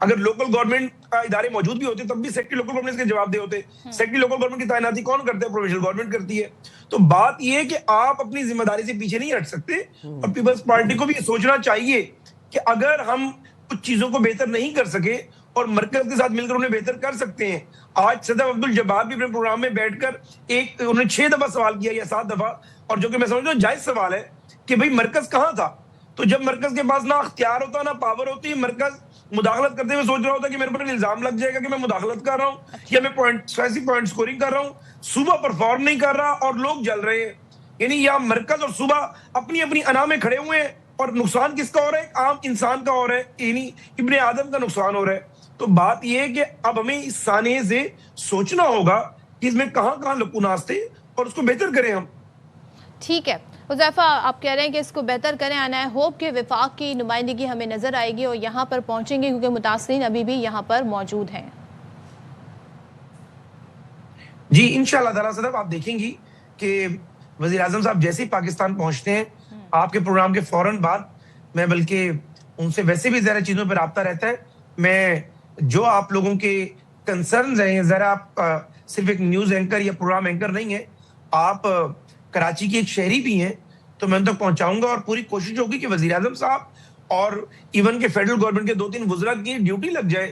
اگر لوکل گورنمنٹ کا ادارے موجود بھی ہوتے تب بھی سیکٹری لوکل گورنمنٹ کے جواب دہ ہوتے. سیکٹری لوکل گورنمنٹ کی تعیناتی کون کرتا ہے؟ پروونشل گورنمنٹ کرتی ہے. تو بات یہ ہے کہ آپ اپنی ذمہ داری سے پیچھے نہیں ہٹ سکتے, اور پیپلز پارٹی کو بھی یہ سوچنا چاہیے کہ اگر ہم کچھ چیزوں کو بہتر نہیں کر سکے اور مرکز کے ساتھ مل کر انہیں بہتر کر سکتے ہیں. آج صدر عبدالجبار بھی اپنے پروگرام میں بیٹھ کر انہوں نے 6 دفعہ سوال کیا یا 7 دفعہ, اور جو کہ میں سمجھتا ہوں جائز سوال ہے کہ بھئی مرکز کہاں تھا. تو جب مرکز کے پاس نہ اختیار ہوتا نہ پاور ہوتی, مرکز مداخلت کرتے ہوئے سوچ رہا ہوتا کہ میرے پر الزام لگ جائے گا کہ میں مداخلت کر رہا ہوں یا میں پوائنٹ سکورنگ کر رہا ہوں, صوبہ پرفارم نہیں کر رہا اور لوگ جل رہے ہیں. یعنی یا مرکز اور صوبہ اپنی اپنی انا میں کھڑے ہوئے ہیں, اور نقصان کس کا ہو رہا ہے؟ عام انسان کا ہو رہا ہے, یعنی ابن آدم کا نقصان ہو رہا ہے. تو بات یہ ہے کہ اب ہمیں اس سانحے سے سوچنا ہوگا کہ اس میں کہاں کہاں لکونات تھے اور اس کو بہتر کریں ہم. ٹھیک ہے حذیفہ, آپ کہہ رہے ہیں کہ اس کو بہتر کریں, آنا ہے ہوپ کہ وفاق کی نمائندگی ہمیں نظر آئے گی اور یہاں پر پہنچیں گے کیونکہ متاثرین ابھی بھی یہاں پر موجود ہیں. جی انشاءاللہ تعالیٰ صدف آپ دیکھیں گی کہ وزیر اعظم صاحب جیسے ہی پاکستان پہنچتے ہیں آپ کے پروگرام کے فوراً بعد, میں بلکہ ان سے ویسے بھی ذرا چیزوں پہ رابطہ رہتا ہے, میں جو آپ لوگوں کے کنسرنز ہیں, ذرا آپ صرف ایک نیوز اینکر یا پروگرام اینکر نہیں ہیں, آپ کراچی کے ایک شہری بھی ہیں, تو میں ان تک پہنچاؤں گا, اور پوری کوشش ہوگی کہ وزیر اعظم صاحب اور ایون کہ فیڈرل گورنمنٹ کے 2-3 وزراء کی ڈیوٹی لگ جائے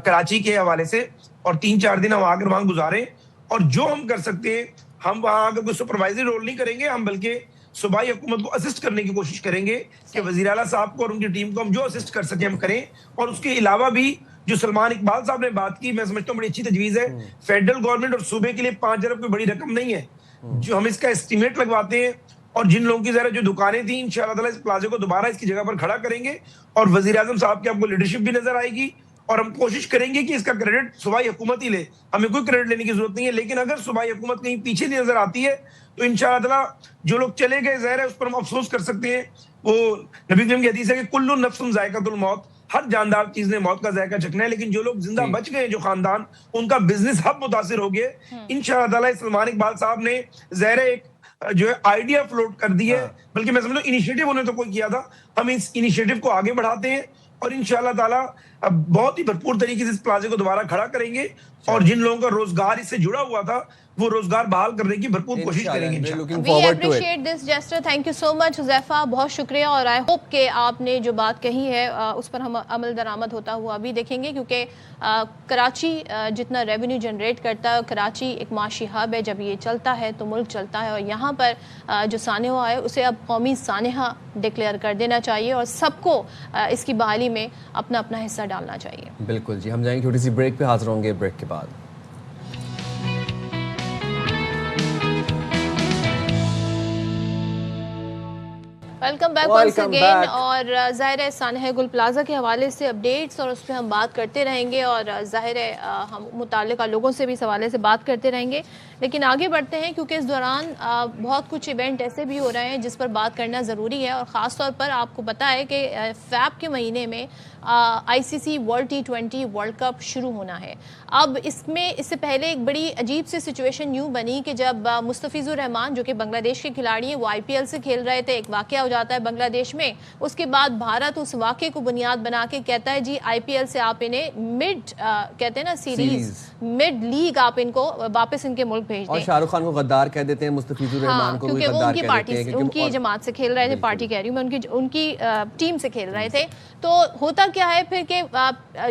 کراچی کے حوالے سے, اور 3-4 دن ہم آ کر وہاں گزاریں, اور جو ہم کر سکتے ہیں ہم وہاں اگر کوئی سپروائزری رول نہیں کریں گے, ہم بلکہ صوبائی حکومت کو اسسٹ کرنے کی کوشش کریں گے کہ وزیر اعلیٰ صاحب کو اور ان کی ٹیم کو ہم جو اسسٹ کر سکیں ہم کریں. اور اس کے علاوہ بھی جو سلمان اقبال صاحب نے بات کی, میں سمجھتا ہوں بڑی اچھی تجویز ہے. فیڈرل گورنمنٹ اور صوبے کے لیے 5 ارب کوئی بڑی رقم نہیں ہے, جو ہم اس کا اسٹیمیٹ لگواتے ہیں, اور جن لوگوں کی ذرا جو دکانیں تھیں انشاءاللہ تعالیٰ اس پلازے کو دوبارہ اس کی جگہ پر کھڑا کریں گے, اور وزیر اعظم صاحب کی آپ کو لیڈرشپ بھی نظر آئے گی, اور ہم کوشش کریں گے کہ اس کا کریڈٹ صوبائی حکومت ہی لے, ہمیں کوئی کریڈٹ لینے کی ضرورت نہیں ہے. لیکن اگر صوبائی حکومت کہیں پیچھے نہیں نظر آتی ہے تو انشاءاللہ تعالیٰ جو لوگ چلے گئے ظاہر ہے اس پر ہم افسوس کر سکتے ہیں. وہ نبی کریم کی حدیث ہے کہ کل نفس ذائقۃ الموت, ہر جاندار چیز نے موت کا ذائقہ چکھنا ہے, لیکن جو لوگ زندہ بچ گئے, جو خاندان ان کا بزنس ہب متاثر ہو گئے, انشاءاللہ تعالیٰ سلمان اقبال صاحب نے ظاہر ایک جو ہے آئیڈیا فلوٹ کر دی ہے, بلکہ میں سمجھتا ہوں انیشیٹو انہوں نے تو کوئی کیا تھا, ہم اس انیشیٹو کو آگے بڑھاتے ہیں, اور انشاءاللہ تعالیٰ بہت ہی بھرپور طریقے سے اس پلازے کو دوبارہ کھڑا کریں گے, اور جن لوگوں کا روزگار اس سے جڑا ہوا تھا وہ روزگار بحال کرنے کی بھرپور کوشش کریں گے انشاءاللہ. We appreciate this gesture. Thank you so much Huzaifa, بہت شکریہ, اور I hope کہ آپ نے جو بات کہی ہے اس پر ہم عمل درآمد ہوتا ہوا بھی دیکھیں گے, کیونکہ کراچی جتنا ریونیو جنریٹ کرتا ہے, کراچی ایک معاشی ہب ہے, جب یہ چلتا ہے تو ملک چلتا ہے, اور یہاں پر جو سانحہ ہے اسے اب قومی سانحہ ڈکلیئر کر دینا چاہیے, اور سب کو اس کی بحالی میں اپنا اپنا حصہ ڈالنا چاہیے. بالکل جی, ہم جائیں گے چھوٹی سی بریک پہ, حاضر ہوں گے بریک کے بعد. ویلکم بیک ونس اگین, اور ظاہر ہے سانحہ گل پلازا کے حوالے سے اپڈیٹس اور اس پہ ہم بات کرتے رہیں گے, اور ظاہر ہے ہم متعلقہ لوگوں سے بھی اس حوالے سے بات کرتے رہیں گے, لیکن آگے بڑھتے ہیں کیونکہ اس دوران بہت کچھ ایونٹ ایسے بھی ہو رہے ہیں جس پر بات کرنا ضروری ہے, اور خاص طور پر آپ کو پتہ ہے کہ فیب کے مہینے میں ICC world T20 world cup شروع ہونا ہے. اب اس سے پہلے ایک بڑی عجیب سی سچویشن یوں بنی کہ جب مستفیض الرحمان جو کہ بنگلہ دیش کے کھلاڑی ہیں, وہ IPL سے کھیل رہے تھے, ایک واقعہ ہو جاتا ہے بنگلہ دیش میں, اس کے بعد بھارت اس واقعے کو بنیاد بنا کے کہتا ہے جی IPL سے آپ انہیں مڈ کہتے ہیں نا سیریز مڈ لیگ آپ ان کو واپس ان کے ملک بھیج دیں, اور شاہ رخ خان کو غدار کہہ دیتے ہیں, مستفیض الرحمان کو بھی غدار کہہ دیتے ہیں, ان کی جماعت سے کھیل رہے تھے, پارٹی کہہ رہی ہوں میں, ان کی ٹیم سے کھیل رہے تھے. تو ہوتا کیا ہے پھر کہ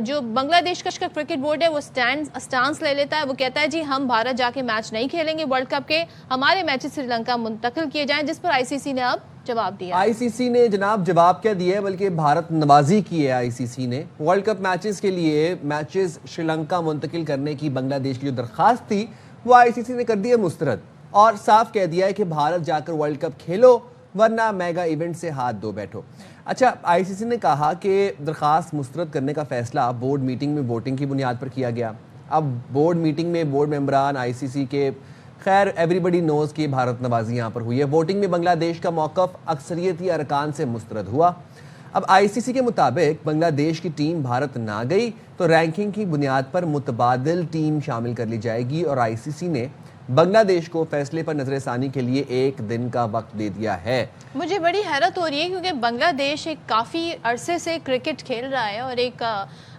جو بنگلہ دیش کا کرکٹ بورڈ ہے وہ سٹانس لے لیتا ہے, وہ کہتا ہے جی ہم بھارت جا کے میچ نہیں کھیلیں گے ورلڈ کپ کے, ہمارے میچز سری لنکا منتقل کیے جائیں, جس پر ICC نے اب جواب دیا. ICC نے جناب جواب کیا دیا ہے, بلکہ بھارت نوازی کی ہے ICC نے. ورلڈ کپ میچز کے لیے میچز سری لنکا منتقل کرنے کی بنگلہ دیش کی جو درخواست تھی وہ ICC نے کر دی ہے مسترد, اور صاف کہہ دیا ہے کہ بھارت جا کر ورلڈ کپ کھیلو ورنہ میگا ایونٹ سے ہاتھ دھو بیٹھو. اچھا, ICC نے کہا کہ درخواست مسترد کرنے کا فیصلہ بورڈ میٹنگ میں ووٹنگ کی بنیاد پر کیا گیا. اب بورڈ میٹنگ میں بورڈ ممبران ICC کے, خیر ایوری بڈی نوز کہ بھارت نوازی یہاں پر ہوئی ہے. ووٹنگ میں بنگلہ دیش کا موقف اکثریتی ارکان سے مسترد ہوا. اب ICC کے مطابق بنگلہ دیش کی ٹیم بھارت نہ گئی تو رینکنگ کی بنیاد پر متبادل ٹیم شامل کر لی جائے گی, اور ICC نے بنگلہ دیش کو فیصلے پر نظر ثانی کے لیے 1 دن کا وقت دے دیا ہے. مجھے بڑی حیرت ہو رہی ہے کیونکہ بنگلہ دیش ایک کافی عرصے سے کرکٹ کھیل رہا ہے, اور ایک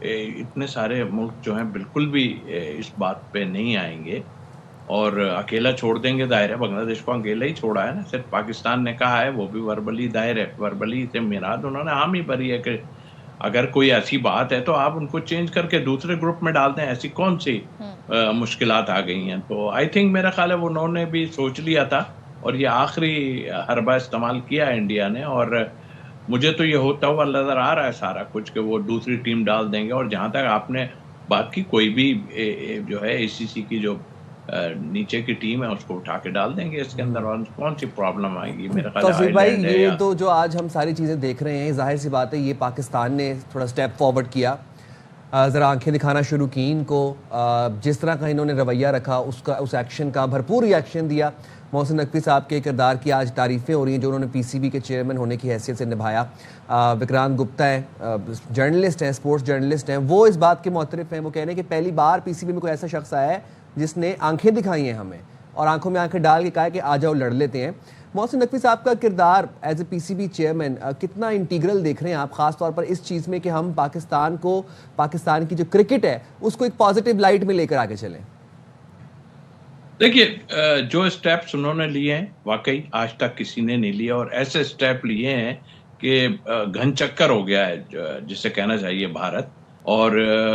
اتنے سارے ملک جو ہیں بالکل بھی اس بات پہ نہیں آئیں گے اور اکیلا چھوڑ دیں گے. ظاہر ہے بنگلہ دیش کو اکیلا ہی چھوڑا ہے نا, صرف پاکستان نے کہا ہے, وہ بھی وربلی ظاہر ہے, وربلی سے میراد انہوں نے حامی بھری ہے کہ اگر کوئی ایسی بات ہے تو آپ ان کو چینج کر کے دوسرے گروپ میں ڈال دیں. ایسی کون سی مشکلات آ گئی ہیں؟ تو آئی تھنک میرا خیال ہے انہوں نے بھی سوچ لیا تھا اور یہ آخری حربہ استعمال کیا ہے انڈیا نے, اور مجھے تو یہ ہوتا ہوا نظر آ رہا ہے سارا کچھ کہ وہ دوسری ٹیم ڈال دیں گے. اور جہاں تک آپ نے بات کی, کوئی بھی جو ہے اے سی سی کی جو نیچے کی ٹیم ہے اس کو اٹھا کے ڈال دیں گے اس کے اندر, اور کون سی پرابلم آئے گی؟ میرا خیال ہے توصیف بھائی یہ تو جو آج ہم ساری چیزیں دیکھ رہے ہیں, ظاہر سی بات ہے یہ پاکستان نے تھوڑا سٹیپ فارورڈ کیا, ذرا آنکھیں دکھانا شروع کی ان کو, جس طرح کا انہوں نے رویہ رکھا اس ایکشن کا بھرپور ریئیکشن دیا. محسن نقوی صاحب کے کردار کی آج تعریفیں ہو رہی ہیں جو انہوں نے پی سی بی کے چیئرمین ہونے کی حیثیت سے نبھایا. وکرانت گپتا ہیں, جرنلسٹ ہیں, اسپورٹس جرنلسٹ ہیں, وہ اس بات کے معترف ہیں. وہ کہہ رہے ہیں کہ پہلی بار پی سی بی میں کوئی ایسا شخص آیا ہے جس نے آنکھیں دکھائی ہیں ہمیں اور آنکھوں میں آنکھیں ڈال کے کہا کہ آ جاؤ لڑ لیتے ہیں. محسن نقوی صاحب کا کردار as a P C B chairman کتنا انٹیگرل دیکھ رہے ہیں آپ, خاص طور پر اس چیز میں کہ ہم پاکستان کی جو کرکٹ ہے اس کو ایک پازیٹیو لائٹ میں لے کر آگے چلیں؟ دیکھیے جو اسٹیپس انہوں نے لیے ہیں واقعی آج تک کسی نے نہیں لیا, اور ایسے اسٹیپ لیے ہیں کہ گھن چکر ہو گیا ہے جسے کہنا چاہیے بھارت, اور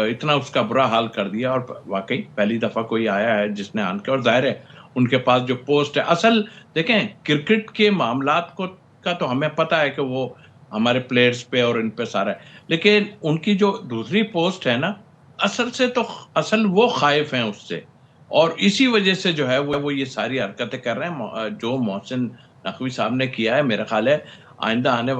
اتنا اس کا برا حال کر دیا. اور واقعی پہلی دفعہ کوئی آیا ہے جس نے آن کے, اور ظاہر ہے ان کے پاس جو پوسٹ ہے, اصل دیکھیں کرکٹ کے معاملات کا تو ہمیں پتہ ہے کہ وہ ہمارے پلیئرز پہ اور ان پہ سارا ہے, لیکن ان کی جو دوسری پوسٹ ہے نا, اصل وہ خائف ہیں اس سے, اور اسی وجہ سے جو ہے وہ یہ ساری حرکتیں کر رہے ہیں. جو محسن نقوی صاحب نے کیا ہے, میرا خیال ہے آئندہ آنے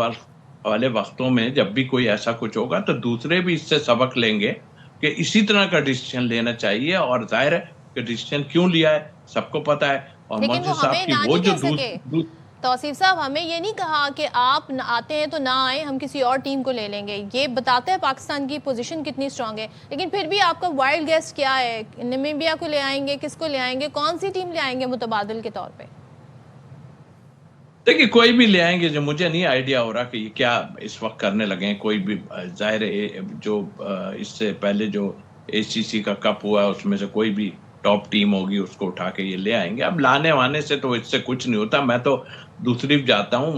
والے وقتوں میں جب بھی کوئی ایسا کچھ ہوگا تو دوسرے بھی اس سے سبق لیں گے کہ اسی طرح کا ڈیسیژن لینا چاہیے. اور ظاہر ہے کہ ڈیسیژن کیوں لیا ہے سب کو پتہ ہے, اور محسن صاحب کی وہ جو توصیف صاحب ہمیں یہ نہیں کہا کہ آپ آتے ہیں تو نہ آئیں, ہم کسی اور ٹیم کو لے لیں گے. یہ بتاتا ہے پاکستان کی پوزیشن کتنی اسٹرانگ ہے, لیکن پھر بھی آپ کا وائلڈ گیس کیا ہے؟ نمیبیا کو لے آئیں گے, کس کو لے آئیں گے, کون سی ٹیم لے آئیں گے متبادل کے طور پہ؟ دیکھیے کوئی بھی لے آئیں گے, جو مجھے نہیں آئیڈیا ہو رہا کہ یہ کیا اس وقت کرنے لگے ہیں. کوئی بھی ظاہر ہے جو اس سے پہلے جو اے سی سی کا کپ ہوا ہے اس میں سے کوئی بھی ٹاپ ٹیم ہوگی اس کو اٹھا کے یہ لے آئیں گے. اب لانے وانے سے تو اس سے کچھ نہیں ہوتا. میں تو دوسری جاتا ہوں,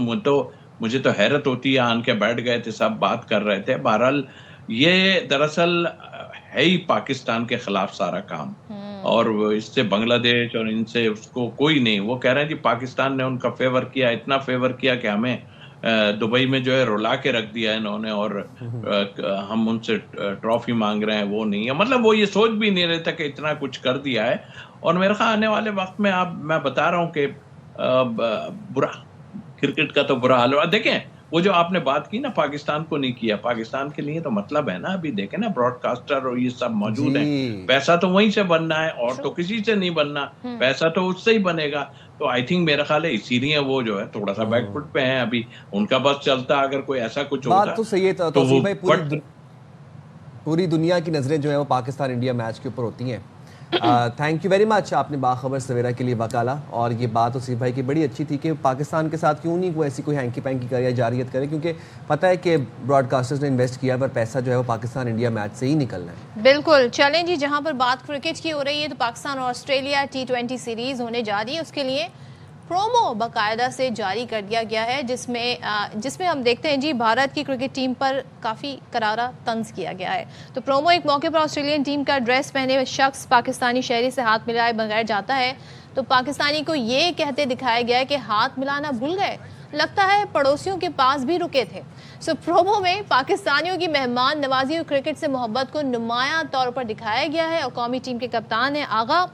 مجھے تو حیرت ہوتی ہے, آن کے بیٹھ گئے تھے سب بات کر رہے تھے. بہرحال یہ دراصل ہے ہی پاکستان کے خلاف سارا کام, اور اس سے بنگلہ دیش اور ان سے اس کو کوئی نہیں. وہ کہہ رہے ہیں جی پاکستان نے ان کا فیور کیا, اتنا فیور کیا کہ ہمیں دبئی میں جو ہے رلا کے رکھ دیا انہوں نے, اور ہم ان سے ٹرافی مانگ رہے ہیں, وہ نہیں ہے. مطلب وہ یہ سوچ بھی نہیں رہتا کہ اتنا کچھ کر دیا ہے. اور میرے خیال آنے والے وقت میں میں بتا رہا ہوں کہ برا کرکٹ کا تو برا حال ہوا. دیکھیں وہ جو آپ نے بات کی نا پاکستان کو نہیں کیا, پاکستان کے لیے تو مطلب ہے نا, ابھی دیکھیں نا براڈ کاسٹر اور یہ سب موجود ہیں, پیسہ تو وہیں سے بننا ہے اور تو کسی سے نہیں بننا, پیسہ تو اس سے ہی بنے گا. تو آئی تھنک میرا خیال ہے اسی لیے وہ جو ہے تھوڑا سا بیک فٹ پہ ہیں ابھی. ان کا بس چلتا, اگر کوئی ایسا کچھ ہوتا بات تو صحیح ہے. تو بھائی پوری دنیا کی نظریں جو ہے وہ پاکستان انڈیا میچ کے اوپر ہوتی ہیں. تھینک یو ویری مچ, آپ نے باخبر سویرا کے لیے وکالا. اور یہ بات توصیف بھائی کی بڑی اچھی تھی کہ پاکستان کے ساتھ کیوں نہیں کوئی ایسی کوئی ہینکی پینکی کرے یا جاریت کرے, کیونکہ پتہ ہے کہ براڈ کاسٹرز نے انویسٹ کیا پر پیسہ جو ہے وہ پاکستان انڈیا میچ سے ہی نکلنا ہے. بالکل. چلیں جی, جہاں پر بات کرکٹ کی ہو رہی ہے تو پاکستان اور آسٹریلیا T20 سیریز ہونے جا رہی ہے. اس کے لیے پرومو باقاعدہ سے جاری کر دیا گیا ہے جس میں ہم دیکھتے ہیں جی بھارت کی کرکٹ ٹیم پر کافی کرارا طنز کیا گیا ہے. تو پرومو ایک موقع پر آسٹریلین ٹیم کا ڈریس پہنے ہوئے شخص پاکستانی شہری سے ہاتھ ملائے بغیر جاتا ہے تو پاکستانی کو یہ کہتے دکھایا گیا ہے کہ ہاتھ ملانا بھول گئے, لگتا ہے پڑوسیوں کے پاس بھی رکے تھے. پرومو میں پاکستانیوں کی مہمان نوازی اور کرکٹ سے محبت کو نمایاں طور پر دکھایا گیا ہے. اور قومی ٹیم کے کپتان ہیں آغا,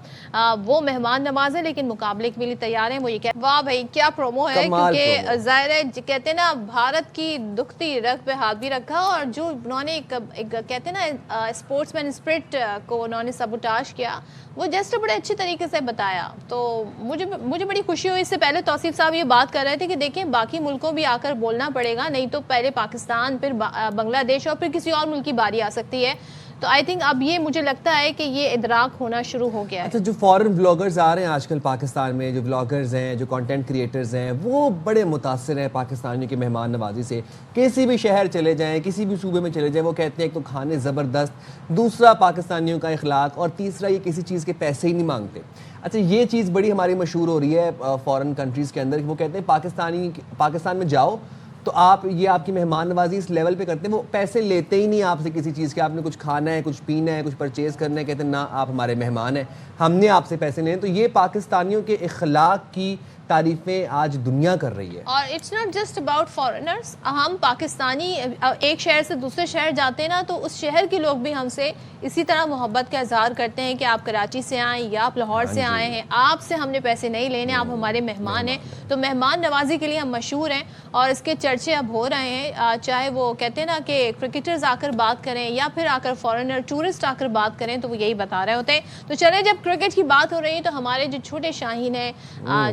وہ مہمان نواز ہے لیکن مقابلے کے لیے تیار ہیں. وہ یہ کہ واہ بھائی کیا پرومو ہے, کیونکہ ظاہر ہے کہتے ہیں نا بھارت کی دکھتی رگ پہ ہاتھ بھی رکھا, اور جو انہوں نے ایک کہتے ہیں نا اسپورٹس مین اسپرٹ کو انہوں نے سبوٹاج کیا, وہ جسٹ بڑے اچھی طریقے سے بتایا. تو مجھے بڑی خوشی ہوئی. اس سے پہلے توصیف صاحب یہ بات کر رہے تھے کہ دیکھیں باقی ملکوں بھی آ کر بولنا پڑے گا, نہیں تو پہلے پاکستان, پھر بنگلہ دیش اور پھر کسی اور ملک کی باری آ سکتی ہے. تو آئی تھنک اب یہ مجھے لگتا ہے کہ یہ ادراک ہونا شروع ہو گیا ہے. اچھا جو فورن بلاگرز آ رہے ہیں آج کل پاکستان میں، جو بلاگرز ہیں، جو کانٹینٹ کریٹرز ہیں، وہ بڑے متاثر ہیں پاکستانیوں کی مہمان نوازی سے. کسی بھی شہر چلے جائیں، کسی بھی صوبے میں چلے جائیں، وہ کہتے ہیں ایک تو کھانے زبردست، دوسرا پاکستانیوں کا اخلاق، اور تیسرا یہ کسی چیز کے پیسے ہی نہیں مانگتے. اچھا یہ چیز بڑی ہماری مشہور ہو رہی ہے فورن کنٹریز کے اندر، وہ کہتے ہیں پاکستان میں جاؤ تو آپ کی مہمان نوازی اس لیول پہ کرتے ہیں، وہ پیسے لیتے ہی نہیں آپ سے کسی چیز کے. آپ نے کچھ کھانا ہے، کچھ پینا ہے، کچھ پرچیز کرنا ہے، کہتے ہیں نا آپ ہمارے مہمان ہیں، ہم نے آپ سے پیسے لینے. تو یہ پاکستانیوں کے اخلاق کی تعریفیں آج دنیا کر رہی ہے. اور it's not just about foreigners, ہم پاکستانی ایک شہر سے دوسرے شہر جاتے ہیں نا، تو اس شہر کے لوگ بھی ہم سے اسی طرح محبت کا اظہار کرتے ہیں کہ آپ کراچی سے آئیں یا آپ لاہور سے آئے ہیں، آپ سے ہم نے پیسے نہیں لینے، آپ ہمارے مہمان ہیں. تو مہمان نوازی کے لیے ہم مشہور ہیں اور اس کے چرچے اب ہو رہے ہیں. چاہے وہ کہتے ہیں نا کہ کرکٹرز آ کر بات کریں یا پھر آ کر فارنر ٹورسٹ آ کر بات کریں، تو وہ یہی بتا رہے ہوتے ہیں. تو چلیں جب کرکٹ کی بات ہو رہی ہے تو ہمارے جو چھوٹے شاہین ہیں،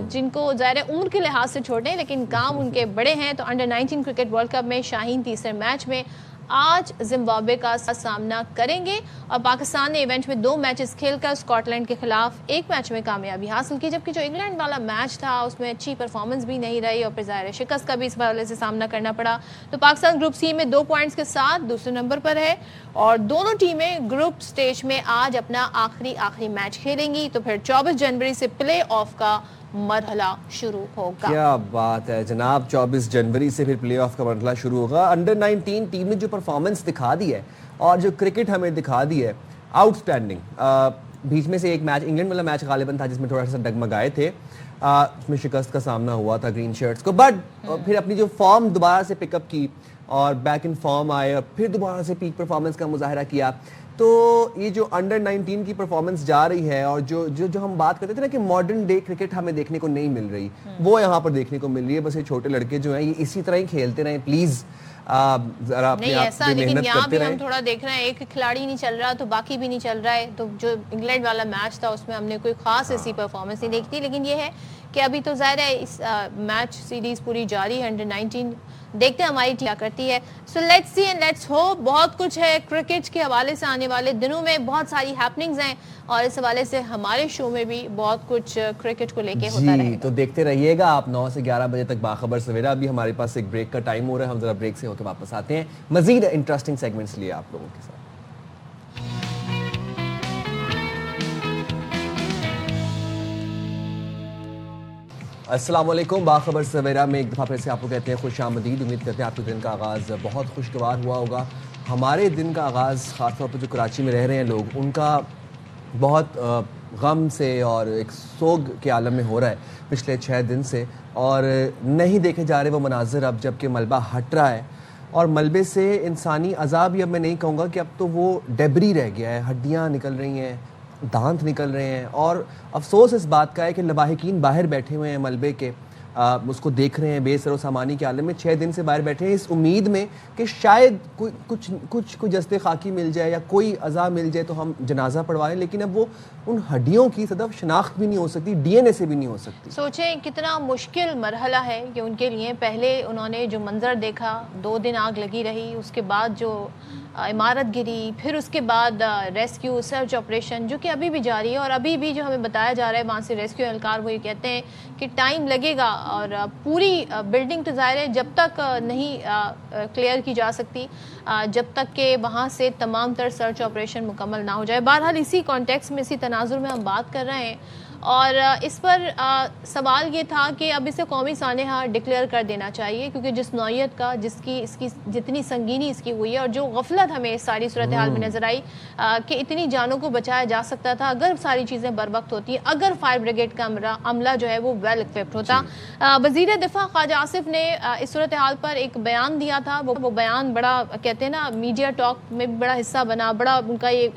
جن کو ظاہر عمر کے لحاظ سے چھوٹے ہیں لیکن کام ان کے بڑے ہیں، تو انڈر 19 کرکٹ ورلڈ کپ میں شاہین تیسرے میچ میں آج زمبابوے کا سامنا کریں گے. اور پاکستان نے ایونٹ میں 2 میچز کھیل کر اسکاٹ لینڈ کے خلاف 1 میچ میں کامیابی حاصل کی، جبکہ جو انگلینڈ والا میچ تھا اس میں اچھی پرفارمنس بھی نہیں رہی اور پھر ظاہر شکست کا بھی اس حوالے سے سامنا کرنا پڑا. تو پاکستان گروپ سی میں 2 پوائنٹس کے ساتھ دوسرے نمبر پر ہے اور دونوں ٹیمیں گروپ سٹیج میں آج اپنا آخری میچ کھیلیں گی. تو پھر 24 جنوری سے پلے آف کا مرحلہ شروع ہوگا. کیا بات ہے جناب، 24 جنوری سے پھر پلے آف کا مرحلہ شروع ہوگا. انڈر 19 ٹیم نے جو پرفارمنس دکھا دی ہے اور جو کرکٹ ہمیں دکھا دی ہے، آؤٹ اسٹینڈنگ. بیچ میں سے ایک میچ انگلینڈ والا میچ غالباً تھا جس میں تھوڑا سا ڈگمگائے تھے، اس میں شکست کا سامنا ہوا تھا گرین شرٹس کو، بٹ پھر اپنی جو فارم دوبارہ سے پک اپ کی اور بیک ان فارم آئے اور پھر دوبارہ سے پیک پرفارمنس کا مظاہرہ کیا. تو یہ جو انڈر 19 کی پرفارمنس جا رہی ہے اور جو ہم بات کرتے تھے نا کہ ماڈرن ڈے کرکٹ ہمیں دیکھنے کو نہیں مل رہی، وہ یہاں پر دیکھنے کو مل رہی ہے. بس یہ چھوٹے لڑکے جو ہیں یہ اسی طرح ہی کھیلتے رہیں پلیز، ذرا اپنے آپ پہ محنت کرتے رہیں. ہم تھوڑا دیکھ رہے ہیں ایک کھلاڑی نہیں چل رہا تو باقی بھی نہیں چل رہا ہے. تو جو انگلینڈ والا میچ تھا اس میں ہم نے کوئی خاص ایسی پرفارمنس نہیں دیکھی تھی، لیکن یہ ہے کہ ابھی تو ظاہر ہے اس میچ سیریز پوری جاری ہے. انڈر 19 دیکھتے ہیں ہماری کیا کرتی ہے. So let's see and let's hope. بہت کچھ ہے کرکٹ کے حوالے سے، آنے والے دنوں میں بہت ساری ہیپننگز ہیں اور اس حوالے سے ہمارے شو میں بھی بہت کچھ کرکٹ کو لے کے ہوتا رہے گا. تو دیکھتے رہیے گا آپ 9 سے 11 بجے تک باخبر سویرا. ابھی ہمارے پاس ایک بریک کا ٹائم ہو رہا ہے، ہم ذرا بریک سے ہو کے واپس آتے ہیں مزید انٹرسٹنگ سیگمنٹس لیے آپ لوگوں کے ساتھ. السلام علیکم. باخبر سویرا میں ایک دفعہ پھر سے آپ کو کہتے ہیں خوش آمدید. امید کرتے ہیں آپ کے دن کا آغاز بہت خوشگوار ہوا ہوگا. ہمارے دن کا آغاز خاص طور پر جو کراچی میں رہ رہے ہیں لوگ، ان کا بہت غم سے اور ایک سوگ کے عالم میں ہو رہا ہے پچھلے 6 دن سے، اور نہیں دیکھے جا رہے وہ مناظر اب جب کہ ملبہ ہٹ رہا ہے. اور ملبے سے انسانی عذاب ہی اب میں نہیں کہوں گا کہ اب تو وہ ڈیبری رہ گیا ہے، ہڈیاں نکل رہی ہیں، دانت نکل رہے ہیں. اور افسوس اس بات کا ہے کہ لواحقین باہر بیٹھے ہوئے ہیں ملبے کے، اس کو دیکھ رہے ہیں بے سر و سامانی کے عالم میں. 6 دن سے باہر بیٹھے ہیں اس امید میں کہ شاید کوئی جسد خاکی مل جائے یا کوئی عزا مل جائے تو ہم جنازہ پڑھوا لیں. لیکن اب وہ ان ہڈیوں کی صدف شناخت بھی نہیں ہو سکتی، ڈی این اے سے بھی نہیں ہو سکتی. سوچیں کتنا مشکل مرحلہ ہے کہ ان کے لیے. پہلے انہوں نے جو منظر دیکھا، 2 دن آگ لگی رہی، اس کے بعد جو عمارت گری، پھر اس کے بعد ریسکیو سرچ آپریشن جو کہ ابھی بھی جاری ہے. اور ابھی بھی جو ہمیں بتایا جا رہا ہے وہاں سے ریسکیو اہلکار وہ یہ کہتے ہیں کہ ٹائم لگے گا اور پوری بلڈنگ تو ظاہر ہے جب تک نہیں کلیئر کی جا سکتی، جب تک کہ وہاں سے تمام تر سرچ آپریشن مکمل نہ ہو جائے. بہرحال اسی کانٹیکس میں، اسی تناظر میں ہم بات کر رہے ہیں اور اس پر سوال یہ تھا کہ اب اسے قومی سانحہ ڈکلیئر کر دینا چاہیے، کیونکہ جس نوعیت کا، اس کی جتنی سنگینی اس کی ہوئی ہے اور جو غفلت ہمیں اس ساری صورتحال میں نظر آئی کہ اتنی جانوں کو بچایا جا سکتا تھا اگر ساری چیزیں بر وقت ہوتی، اگر فائر بریگیڈ کا عملہ جو ہے وہ ویل ایکوپڈ ہوتا. وزیر دفاع خواجہ آصف نے اس صورتحال پر ایک بیان دیا تھا. وہ بیان بڑا کہتے ہیں نا میڈیا ٹاک میں بڑا حصہ بنا، بڑا ان کا یہ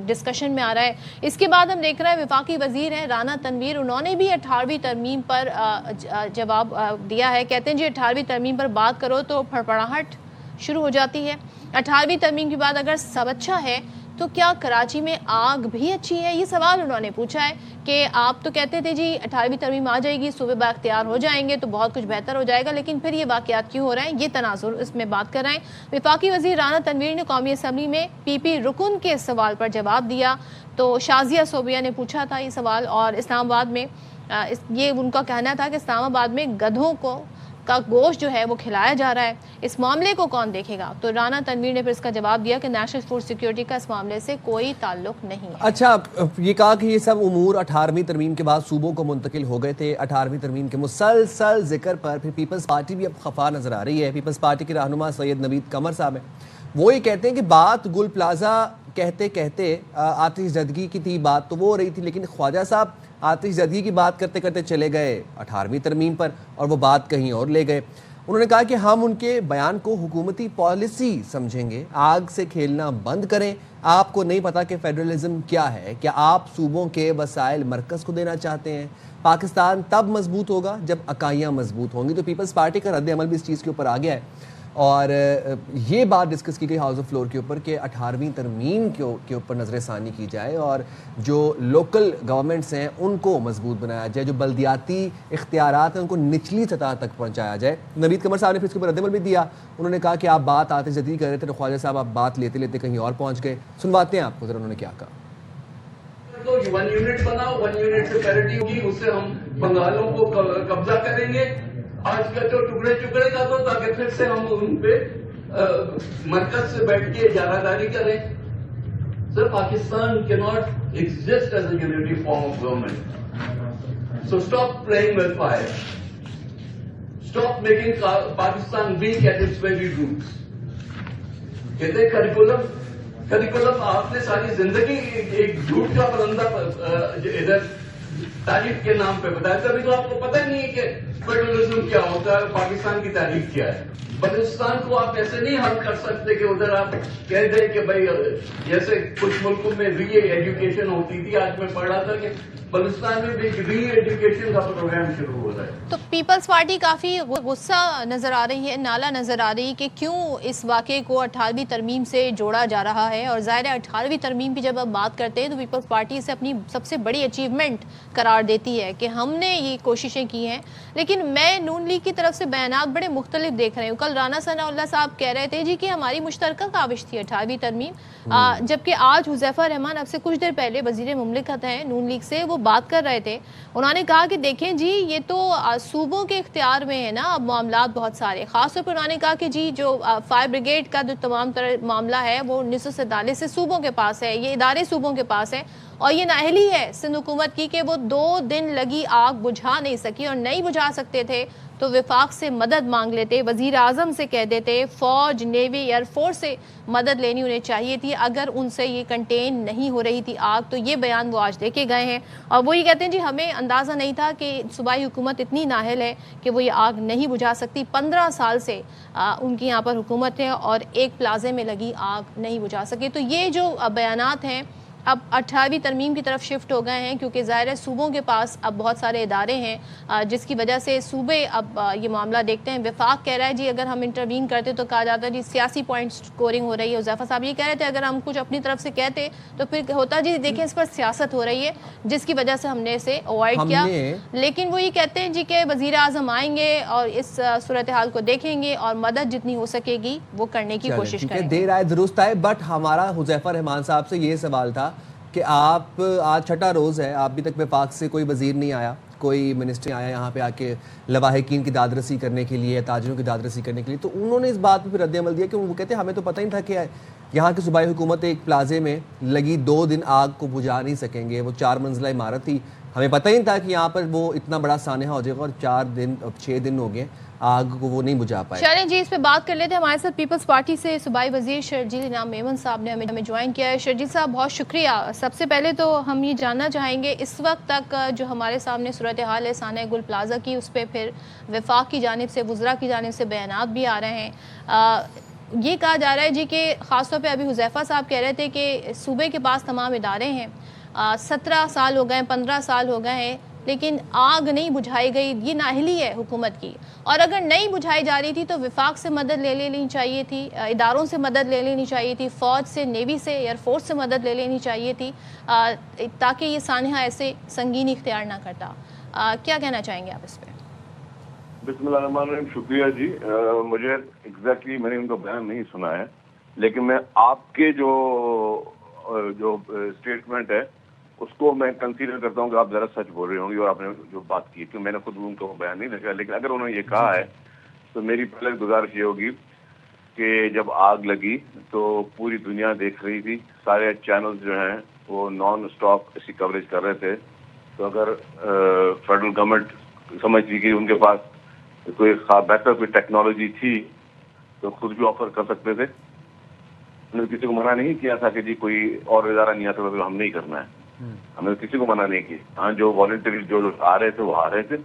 ڈسکشن میں آ رہا ہے. اس کے بعد ہم دیکھ رہے ہیں وفاقی وزیر ہیں رانا تنویر، انہوں نے بھی 18ویں ترمیم پر جواب دیا ہے. کہتے ہیں جی 18ویں ترمیم پر بات کرو تو پھڑپڑاہٹ شروع ہو جاتی ہے. 18ویں ترمیم کے بعد اگر سب اچھا ہے تو کیا کراچی میں آگ بھی اچھی ہے؟ یہ سوال انہوں نے پوچھا ہے کہ آپ تو کہتے تھے جی 18ویں ترمیم آ جائے گی، صوبے با اختیار ہو جائیں گے تو بہت کچھ بہتر ہو جائے گا، لیکن پھر یہ واقعات کیوں ہو رہے ہیں؟ یہ تناظر اس میں بات کر رہے ہیں۔ وفاقی وزیر رانا تنویر نے قومی اسمبلی میں پی پی رکن کے سوال پر جواب دیا، تو شازیہ صوبیہ نے پوچھا تھا یہ سوال، اور اسلام آباد میں یہ ان کا کہنا تھا کہ اسلام آباد میں گدھوں کا گوشت جو ہے وہ کھلایا جا رہا ہے، اس معاملے کو کون دیکھے گا؟ تو رانا تنویر نے پھر اس کا جواب دیا کہ نیشنل فوڈ سیکیورٹی کا اس معاملے سے کوئی تعلق نہیں ہے۔ اچھا، یہ کہا کہ یہ سب امور 18ویں ترمیم کے بعد صوبوں کو منتقل ہو گئے تھے۔ 18ویں ترمیم کے مسلسل ذکر پر پھر پیپلز پارٹی بھی اب خفا نظر آ رہی ہے۔ پیپلز پارٹی کے رہنما سید نوید قمر صاحب ہیں، وہ یہ کہتے ہیں کہ بات گل پلازا کہتے کہتے آتش زدگی کی تھی، بات تو وہ ہو رہی تھی، لیکن خواجہ صاحب آتش زدگی کی بات کرتے کرتے چلے گئے 18ویں ترمیم پر اور وہ بات کہیں اور لے گئے۔ انہوں نے کہا کہ ہم ان کے بیان کو حکومتی پالیسی سمجھیں گے، آگ سے کھیلنا بند کریں۔ آپ کو نہیں پتا کہ فیڈرلزم کیا ہے؟ کیا آپ صوبوں کے وسائل مرکز کو دینا چاہتے ہیں؟ پاکستان تب مضبوط ہوگا جب اکائیاں مضبوط ہوں گی۔ تو پیپلز پارٹی کا رد عمل بھی اس چیز کے اوپر آ گیا ہے، اور یہ بات ڈسکس کی گئی ہاؤس آف فلور کے اوپر کہ 18ویں ترمیم کے اوپر نظر ثانی کی جائے اور جو لوکل گورنمنٹس ہیں ان کو مضبوط بنایا جائے، جو بلدیاتی اختیارات ہیں ان کو نچلی سطح تک پہنچایا جائے۔ نوید قمر صاحب نے پھر اس کے اوپر رد عمل بھی دیا۔ انہوں نے کہا کہ آپ بات آتش زدگی کر رہے تھے تو خواجہ صاحب آپ بات لیتے لیتے کہیں اور پہنچ گئے۔ سنواتے ہیں آپ کو ذرا انہوں نے کیا کہا۔ تو 1 یونٹ بناؤ، 1 یونٹ سے پیرٹی ہوگی، اس سے ہم بنگالوں کو قبضہ کریں گے۔ آج کا جو ٹکڑے ٹکڑے کا تو تاکہ پھر سے ہم ان پہ مرکز سے بیٹھ کے اجارہ داری کریں۔ سر، پاکستان کی not exist as a unitary form of government, so stop playing with fire, stop making Pakistan weak at its very roots. کہتے ہیں کریکولم آپ نے ساری زندگی ایک جھوٹ کا پرندہ ادھر تاریخ کے نام پہ بتایا، تبھی تو آپ کو پتہ نہیں ہے کہ فیڈرلزم کیا ہوتا ہے، پاکستان کی تاریخ کیا ہے۔ بلوچستان کو آپ ایسے نہیں حل کر سکتے کہ ادھر آپ کہہ دیں کہ بھائی جیسے کچھ ملکوں میں ری ایجوکیشن ہوتی تھی، آج میں پڑھ رہا تھا کہ بلوچستان میں بھی ری ایجوکیشن کا پروگرام شروع ہو رہا ہے۔ تو پیپلز پارٹی کافی غصہ نظر آ رہی ہے، نالا نظر آ رہی ہے کہ کیوں اس واقعے کو 18ویں ترمیم سے جوڑا جا رہا ہے، اور ظاہر ہے 18ویں ترمیم کی جب آپ بات کرتے ہیں تو پیپلز پارٹی سے اپنی سب سے بڑی اچیومنٹ قرار دیتی ہے کہ ہم نے یہ کوششیں کی ہیں، لیکن میں نون لیگ کی طرف سے بیانات بڑے مختلف دیکھ رہے ہوں۔ کل رانا ثناء اللہ صاحب کہہ رہے تھے جی کہ ہماری مشترکہ کاوش تھی 18ویں ترمیم، جبکہ آج حذیفہ رحمان اب سے کچھ دیر پہلے وزیر مملکت ہیں نون لیگ سے، وہ بات کر رہے تھے، انہوں نے کہا کہ دیکھیں جی یہ تو صوبوں کے اختیار میں ہے نا اب معاملات بہت سارے، خاص طور پر انہوں نے کہا کہ جی جو فائر بریگیڈ کا جو تمام معاملہ ہے وہ 1947 سے صوبوں کے پاس ہے، یہ ادارے صوبوں کے پاس ہے، اور یہ نااہلی ہے سندھ حکومت کی کہ وہ 2 دن لگی آگ بجھا نہیں سکی، اور نہیں بجھا سکتے تھے تو وفاق سے مدد مانگ لیتے، وزیر اعظم سے کہہ دیتے، فوج، نیوی، ایئر فورس سے مدد لینی انہیں چاہیے تھی اگر ان سے یہ کنٹین نہیں ہو رہی تھی آگ۔ تو یہ بیان وہ آج دے کے گئے ہیں، اور وہ یہ کہتے ہیں جی ہمیں اندازہ نہیں تھا کہ صوبائی حکومت اتنی نااہل ہے کہ وہ یہ آگ نہیں بجھا سکتی۔ 15 سال سے ان کی یہاں پر حکومت ہے اور ایک پلازے میں لگی آگ نہیں بجھا سکے۔ تو یہ جو بیانات ہیں اب 18ویں ترمیم کی طرف شفٹ ہو گئے ہیں، کیونکہ ظاہر ہے صوبوں کے پاس اب بہت سارے ادارے ہیں، جس کی وجہ سے صوبے اب یہ معاملہ دیکھتے ہیں۔ وفاق کہہ رہا ہے جی اگر ہم انٹروین کرتے تو کہا جاتا ہے جی سیاسی پوائنٹ سکورنگ ہو رہی ہے، حذیفہ صاحب یہ کہہ رہے تھے اگر ہم کچھ اپنی طرف سے کہتے تو پھر ہوتا جی دیکھیں اس پر سیاست ہو رہی ہے جس کی وجہ سے ہم نے اسے اوائڈ کیا، لیکن وہ یہ کہتے ہیں جی کہ وزیر اعظم آئیں گے اور اس صورتحال کو دیکھیں گے اور مدد جتنی ہو سکے گی وہ کرنے کی کوشش کریں گے۔ دیر آئے درست آئے، بٹ ہمارا حذیفہ رحمان صاحب سے یہ سوال تھا کہ آپ آج 6واں روز ہے، ابھی تک وفاق سے کوئی وزیر نہیں آیا، کوئی منسٹر آیا یہاں پہ آ کے لواحقین کی داد رسی کرنے کے لیے، تاجروں کی داد رسی کرنے کے لیے، تو انہوں نے اس بات پہ پھر رد عمل دیا کہ وہ کہتے ہیں ہمیں تو پتہ ہی تھا کہ یہاں کی صوبائی حکومت ایک پلازے میں لگی 2 دن آگ کو بجھا نہیں سکیں گے، وہ 4 منزلہ عمارت تھی، ہمیں پتہ ہی تھا کہ یہاں پر وہ اتنا بڑا سانحہ ہو جائے گا، اور 6 دن ہو گئے آگ کو وہ نہیں بجھا پائے۔ چلیں جی اس پہ بات کر لیتے ہیں، ہمارے ساتھ پیپلز پارٹی سے صوبائی وزیر شرجیل انعام میمن صاحب نے ہمیں جوائن کیا ہے۔ شرجیل صاحب بہت شکریہ۔ سب سے پہلے تو ہم یہ جاننا چاہیں گے اس وقت تک جو ہمارے سامنے صورتحال ہے سانحہ گل پلازہ کی، اس پہ پھر وفاق کی جانب سے، وزراء کی جانب سے بیانات بھی آ رہے ہیں، یہ کہا جا رہا ہے جی کہ خاص طور پہ ابھی حذیفہ صاحب کہہ رہے تھے کہ صوبے کے پاس تمام ادارے ہیں، 17 سال ہو گئے، 15 سال ہو گئے ہیں، لیکن آگ نہیں بجھائی گئی. یہ نااہلی ہے حکومت کی, اور اگر نہیں بجھائی جا رہی تھی تو وفاق سے مدد لے لینی چاہیے تھی, اداروں سے مدد لے لینی چاہیے تھی, فوج سے, نیوی سے, ایئر فورس سے مدد لے لینی چاہیے تھی تاکہ یہ سانحہ ایسے سنگین اختیار نہ کرتا. کیا کہنا چاہیں گے آپ اس پہ؟ بسم اللہ الرحمن الرحیم. شکریہ جی. مجھے ایگزیکٹلی میں نے ان کا بیان نہیں سنا ہے, لیکن میں آپ کے جو اسٹیٹمنٹ ہے اس کو میں کنسیڈر کرتا ہوں کہ آپ ذرا سچ بول رہے ہوں گے, اور آپ نے جو بات کی کہ میں نے خود ان کو بیان نہیں دیکھا, لیکن اگر انہوں نے یہ کہا ہے تو میری پہلے گزارش یہ ہوگی کہ جب آگ لگی تو پوری دنیا دیکھ رہی تھی, سارے چینلز جو ہیں وہ نان اسٹاپ اسی کوریج کر رہے تھے. تو اگر فیڈرل گورنمنٹ سمجھتی کہ ان کے پاس کوئی بہتر کوئی ٹیکنالوجی تھی تو خود بھی آفر کر سکتے تھے. ہم نے کسی کو منع نہیں کیا تھا کہ جی کوئی اور ادارہ نہیں آتا تو ہم نہیں کرنا ہے, ہم نے کسی کو منع نہیں کی. ہاں, جو والنٹری جو آ رہے تھے وہ آ رہے تھے.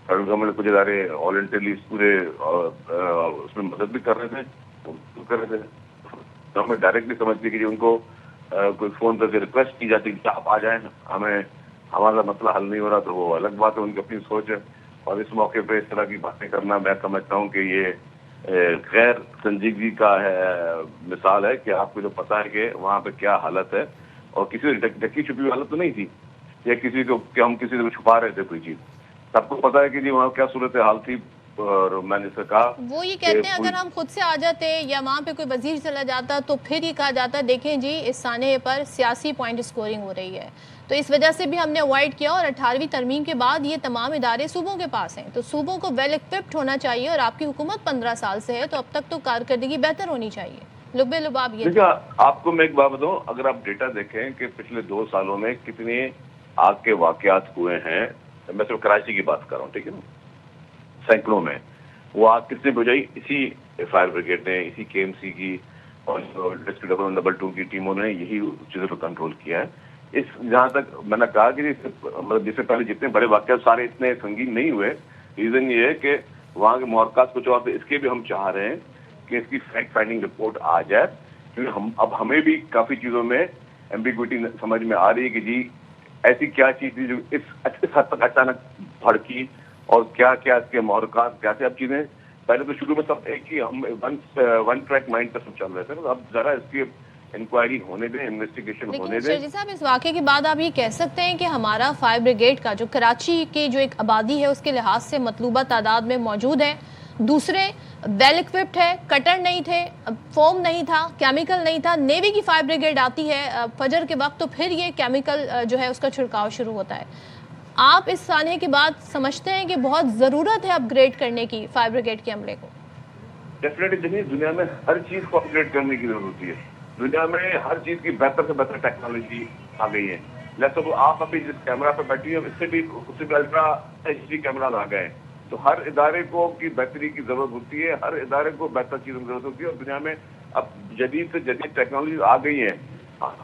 فیڈرل گورنمنٹ کچھ ادارے والنٹریلی پورے اس میں مدد بھی کر رہے تھے, کر رہے تھے. گورنمنٹ ڈائریکٹلی سمجھتی کہ ان کو کوئی فون کر کے ریکویسٹ کی جاتی کہ آپ آ جائیں, ہمیں ہمارا مسئلہ حل نہیں ہو رہا, تو وہ الگ بات ہے, ان کی اپنی سوچ ہے. اور اس موقع پہ اس طرح کی باتیں کرنا میں سمجھتا ہوں کہ یہ غیر سنجیدگی کا مثال ہے کہ آپ کو جو پتا ہے کہ وہاں پہ کیا حالت ہے, اور کسی ڈکی چھپی ہوئی حالت تو نہیں تھی یا کسی کو کہ ہم کسی کو چھپا رہے تھے کوئی چیز. سب کو پتا ہے کہ جی وہاں کیا صورت حال تھی. اور میں نے کہا وہ یہ کہتے ہیں اگر ہم خود سے آ جاتے یا وہاں پہ کوئی وزیر چلا جاتا تو پھر یہ کہا جاتا دیکھیں جی اس سانحے پر سیاسی پوائنٹ اسکورنگ ہو رہی ہے, تو اس وجہ سے بھی ہم نے اوائڈ کیا. اور 18ویں ترمیم کے بعد یہ تمام ادارے صوبوں کے پاس ہیں, تو صوبوں کو ویل ایکوپڈ ہونا چاہیے, اور آپ کی حکومت 15 سال سے ہے تو اب تک تو کارکردگی بہتر ہونی چاہیے. لبے لباب یہ آپ کو میں ایک بات بتاؤں, اگر آپ ڈیٹا دیکھیں کہ پچھلے 2 سالوں میں کتنے آگ کے واقعات ہوئے ہیں, میں صرف کراچی کی بات کر رہا ہوں, ٹھیک ہے نا, سینکڑوں میں. وہ آگ کس نے بجھائی؟ اسی فائر بریگیڈ نے, اسی کے ایم سی کی اور ڈسٹرکٹ نمبر 2 کی ٹیموں نے یہی چیزوں کو کنٹرول کیا ہے. اس جہاں تک میں نے کہا کہ مطلب جس سے پہلے جتنے بڑے واقعات سارے اتنے سنگین نہیں ہوئے, ریزن یہ ہے کہ وہاں کے محرکات کچھ اور تھے. اس کے بھی ہم چاہ رہے ہیں کہ اس کی فیکٹ فائنڈنگ رپورٹ آ جائے, کیونکہ اب ہمیں بھی کافی چیزوں میں ایمبیگوٹی سمجھ میں آ رہی ہے کہ جی ایسی کیا چیز تھی جو اس حد تک اچانک بھڑکی, اور کیا کیا اس کے محرکات کیا تھے. اب چیزیں پہلے تو شروع میں سب ایک ہی ہم ون ٹریک مائنڈ پہ سب چل رہے تھے, اب ذرا اس کی انکوائری ہونے دیں, انویسٹیگیشن ہونے دیں. لیکن صاحب اس واقعے کے بعد آپ یہ کہہ سکتے ہیں کہ ہمارا فائر بریگیڈ کا جو کراچی کی جو ایک آبادی ہے اس کے لحاظ سے مطلوبہ تعداد میں موجود ہے, دوسرے ویل ایکوپڈ ہے, کٹر نہیں تھے, فوم نہیں تھا, کیمیکل نہیں تھا. نیوی کی فائر بریگیڈ آتی ہے فجر کے وقت تو پھر یہ کیمیکل جو ہے اس کا چھڑکاؤ شروع ہوتا ہے. آپ اس سانحے کے بعد سمجھتے ہیں کہ بہت ضرورت ہے اپ گریڈ کرنے کی فائر بریگیڈ کے عملے کو؟ ڈیفینیٹلی دنیا میں ہر چیز کو اپ گریڈ کرنے کی ضرورت ہوتی ہے. دنیا میں ہر چیز کی بہتر سے بہتر ٹیکنالوجی آ گئی ہے. جیسے آپ ابھی جس کیمرہ پہ بیٹھی ہیں اس سے بھی الٹرا ایچ ڈی کیمرہ آ گئے ہیں. تو ہر ادارے کو کی بہتری کی ضرورت ہوتی ہے, ہر ادارے کو بہتر چیزوں کی ضرورت ہوتی ہے. اور دنیا میں اب جدید سے جدید ٹیکنالوجی آ گئی ہیں,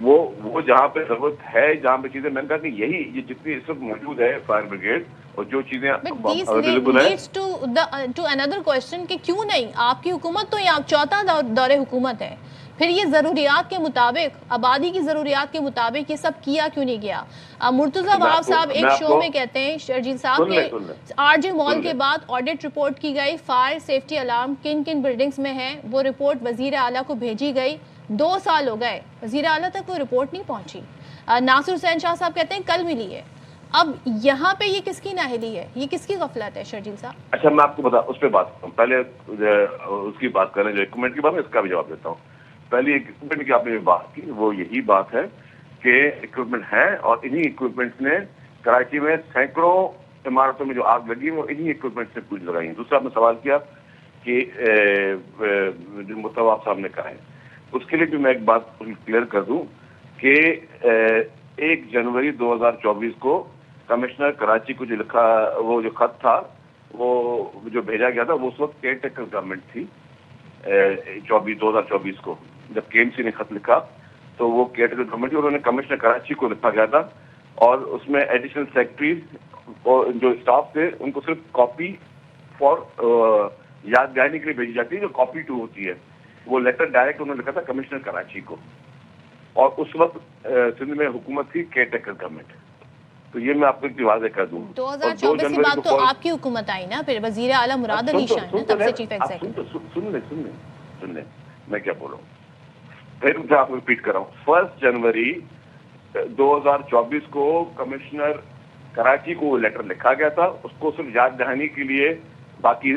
وہ جہاں پہ ضرورت ہے, جہاں پہ چیزیں, میں نے کہا کہ یہ جتنی اس وقت موجود ہے فائر بریگیڈ اور جو چیزیں اویلیبل ہیں. ٹو اندر کوسچن کہ کیوں نہیں, آپ کی حکومت تو یہ آپ چوتھا دور حکومت ہے, پھر یہ ضروریات کے مطابق, آبادی کی ضروریات کے مطابق یہ سب کیا کیوں نہیں گیا؟ مرتضیٰ وہاب صاحب ایک شو میں کہتے ہیں شرجیل صاحب کے آر جے مال کے بعد آڈٹ رپورٹ کی گئی, فائر سیفٹی الارم کن کن بلڈنگز میں ہیں, وہ رپورٹ وزیر اعلیٰ کو بھیجی گئی, 2 سال ہو گئے وزیر اعلیٰ تک وہ رپورٹ نہیں پہنچی. ناصر حسین شاہ صاحب کہتے ہیں کل ملی ہے. اب یہاں پہ یہ کس کی نااہلی ہے, یہ کس کی غفلت ہے شرجیل صاحب؟ اچھا میں آپ کو بتا اس پہ بات کرتا ہوں, پہلے اس کی بات کریں جو اکوپمنٹ کی بات ہے, اس کا بھی جواب دیتا ہوں. پہلی اکوپمنٹ کی آپ نے بات کی, وہ یہی بات ہے کہ اکوپمنٹ ہے, اور انہی اکوپمنٹس نے کراچی میں سینکڑوں عمارتوں میں جو آگ لگی وہ انہی اکوپمنٹ سے پوری لگائی ہیں. دوسرا آپ نے سوال کیا کہ جو مرتضیٰ صاحب نے کہا ہے, اس کے لیے بھی میں ایک بات کلیئر کر دوں کہ 1 جنوری 2024 کو کمشنر کراچی کو جو لکھا, وہ جو خط تھا وہ جو بھیجا گیا تھا, وہ اس وقت کیئر ٹیکر گورنمنٹ تھی. 2024 کو جب کے ایم سی نے خط لکھا تو وہ کیئر ٹیکر گورنمنٹ تھی, اور انہوں نے کمشنر کراچی کو لکھا گیا تھا, اور اس میں ایڈیشنل سیکرٹری اور جو اسٹاف تھے ان کو صرف کاپی فار یاد دہانی کے لیے بھیجی جاتی ہے, جو کاپی 2 ہوتی ہے. وہ لیٹر ڈائریکٹ انہوں نے لکھا تھا کمشنر کراچی کو, اور اس وقت سندھ میں حکومت تھی کیئر ٹیکر گورنمنٹ. تو یہ میں آپ کو واضح کر دوں. 2024 کی بات تو آپ کی حکومت آئی نا, پھر وزیر اعلیٰ مراد علی شاہ ہیں تب سے چیف ایگزیکٹو. سن لیں میں کیا بول رہا ہوں, پھر میں آپ کو ریپیٹ کر رہا ہوں. 1 جنوری 2024 کو کمشنر کراچی کو لیٹر لکھا گیا تھا, اس کو صرف یاد دہانی کے لیے باقی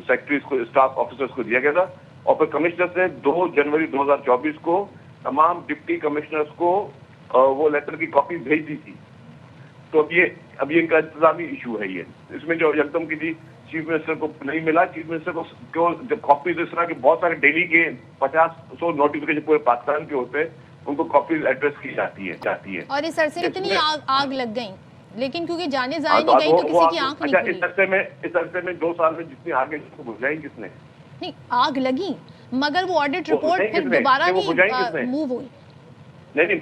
سیکٹریز کو, اسٹاف آفیسرز کو دیا گیا تھا, اور پھر کمشنر سے 2 جنوری 2024 کو تمام ڈپٹی کمشنرز کو وہ لیٹر کی کاپی بھیج دی تھی. تو اب یہ ان کا انتظامی ایشو ہے. یہ اس میں جو یکدم کی تھی چیف منسٹر کو نہیں ملا, چیف منسٹر کو جب کاپیز اس طرح کے بہت سارے ڈیلی کے 50-100 نوٹیفکیشن پورے پاکستان کے ہوتے ہیں, ان کو کاپیز ایڈریس کی جاتی ہے. اور اس عرصے اتنی آگ لگ گئی, لیکن کیونکہ جانے ضائع نہیں گئی تو کسی کی آنکھ نہیں کھلی. اس عرصے میں 2 سال میں جتنی آگے بجھائی کس نے؟ نہیں, آگ لگی مگر وہ آڈٹ رپورٹ پھر دوبارہ نہیں موو ہوئی. نہیں,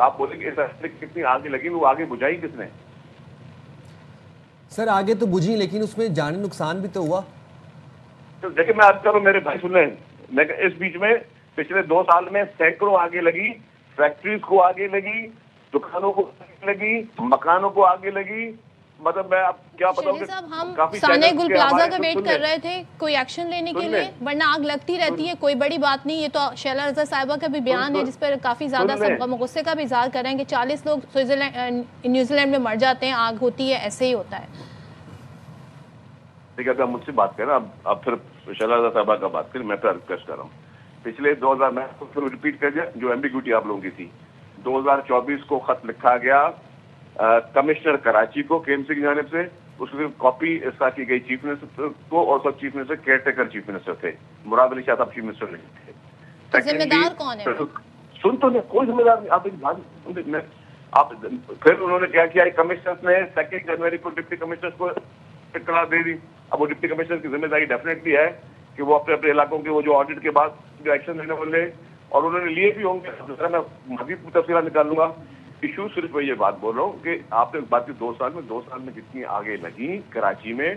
آپ بولیں کہ اس عرصے کتنی آگے لگی, وہ آگے بجھائی کس نے؟ سر آگے تو بجھی, لیکن اس میں جانی نقصان بھی تو ہوا. دیکھیں میں آپ کروں, میرے بھائی سن لیں, میں اس بیچ میں پچھلے 2 سال میں سینکڑوں آگے لگی, فیکٹریز کو آگے لگی, دکانوں کو آگے لگی, مکانوں کو آگے لگی. مطلب میں آپ کیا بتاؤں کہ ہم سانحہ گل پلازا کا ویٹ کر رہے تھے کوئی ایکشن لینے کے لیے, ورنہ آگ لگتی رہتی ہے, کوئی بڑی بات نہیں. یہ تو شیلا رضا صاحبہ کا بھی بیان ہے جس پر کافی زیادہ سب غصے کا بھی اظہار کر رہے ہیں کہ 40 لوگ نیوزی لینڈ میں مر جاتے ہیں, آگ ہوتی ہے, ایسے ہی ہوتا ہے. ٹھیک ہے, اگر مجھ سے بات کریں اب پھر شیلا رضا صاحبہ کا بات کریں, میں پھر ریکویسٹ کر رہا ہوں. پچھلے 2000 میں پھر ریپیٹ کر دیا جو ایمبیگوٹی آپ لوگوں کی تھی. 2024 کو خط لکھا گیا کمشنر کراچی کو KMC کی جانب سے, اس کی کاپی اس کا کی گئی چیف منسٹر کو, اور سب chief minister caretaker chief minister تھے, مراد علی شاہ صاحب چیف منسٹر نہیں تھے. ذمہ دار کون ہے؟ سن تو نہیں, کوئی ذمہ دار نہیں. آپ ایک بات آپ پھر انہوں نے کیا کیا, کمشنر نے 2 جنوری کو ڈپٹی کمشنر کو اطلاع دے دی. اب وہ ڈپٹی کمشنر کی ذمہ داری ڈیفینیٹلی ہے کہ وہ اپنے اپنے علاقوں کے وہ جو آڈٹ کے بعد جو ایکشن لینے والے, اور انہوں نے لیے بھی ہوں گے. میں مزید تفصیلات نکال لوں گا. ایشو صرف میں یہ بات بول رہا ہوں کہ آپ نے بات کی 2 سال میں جتنی آگے لگی کراچی میں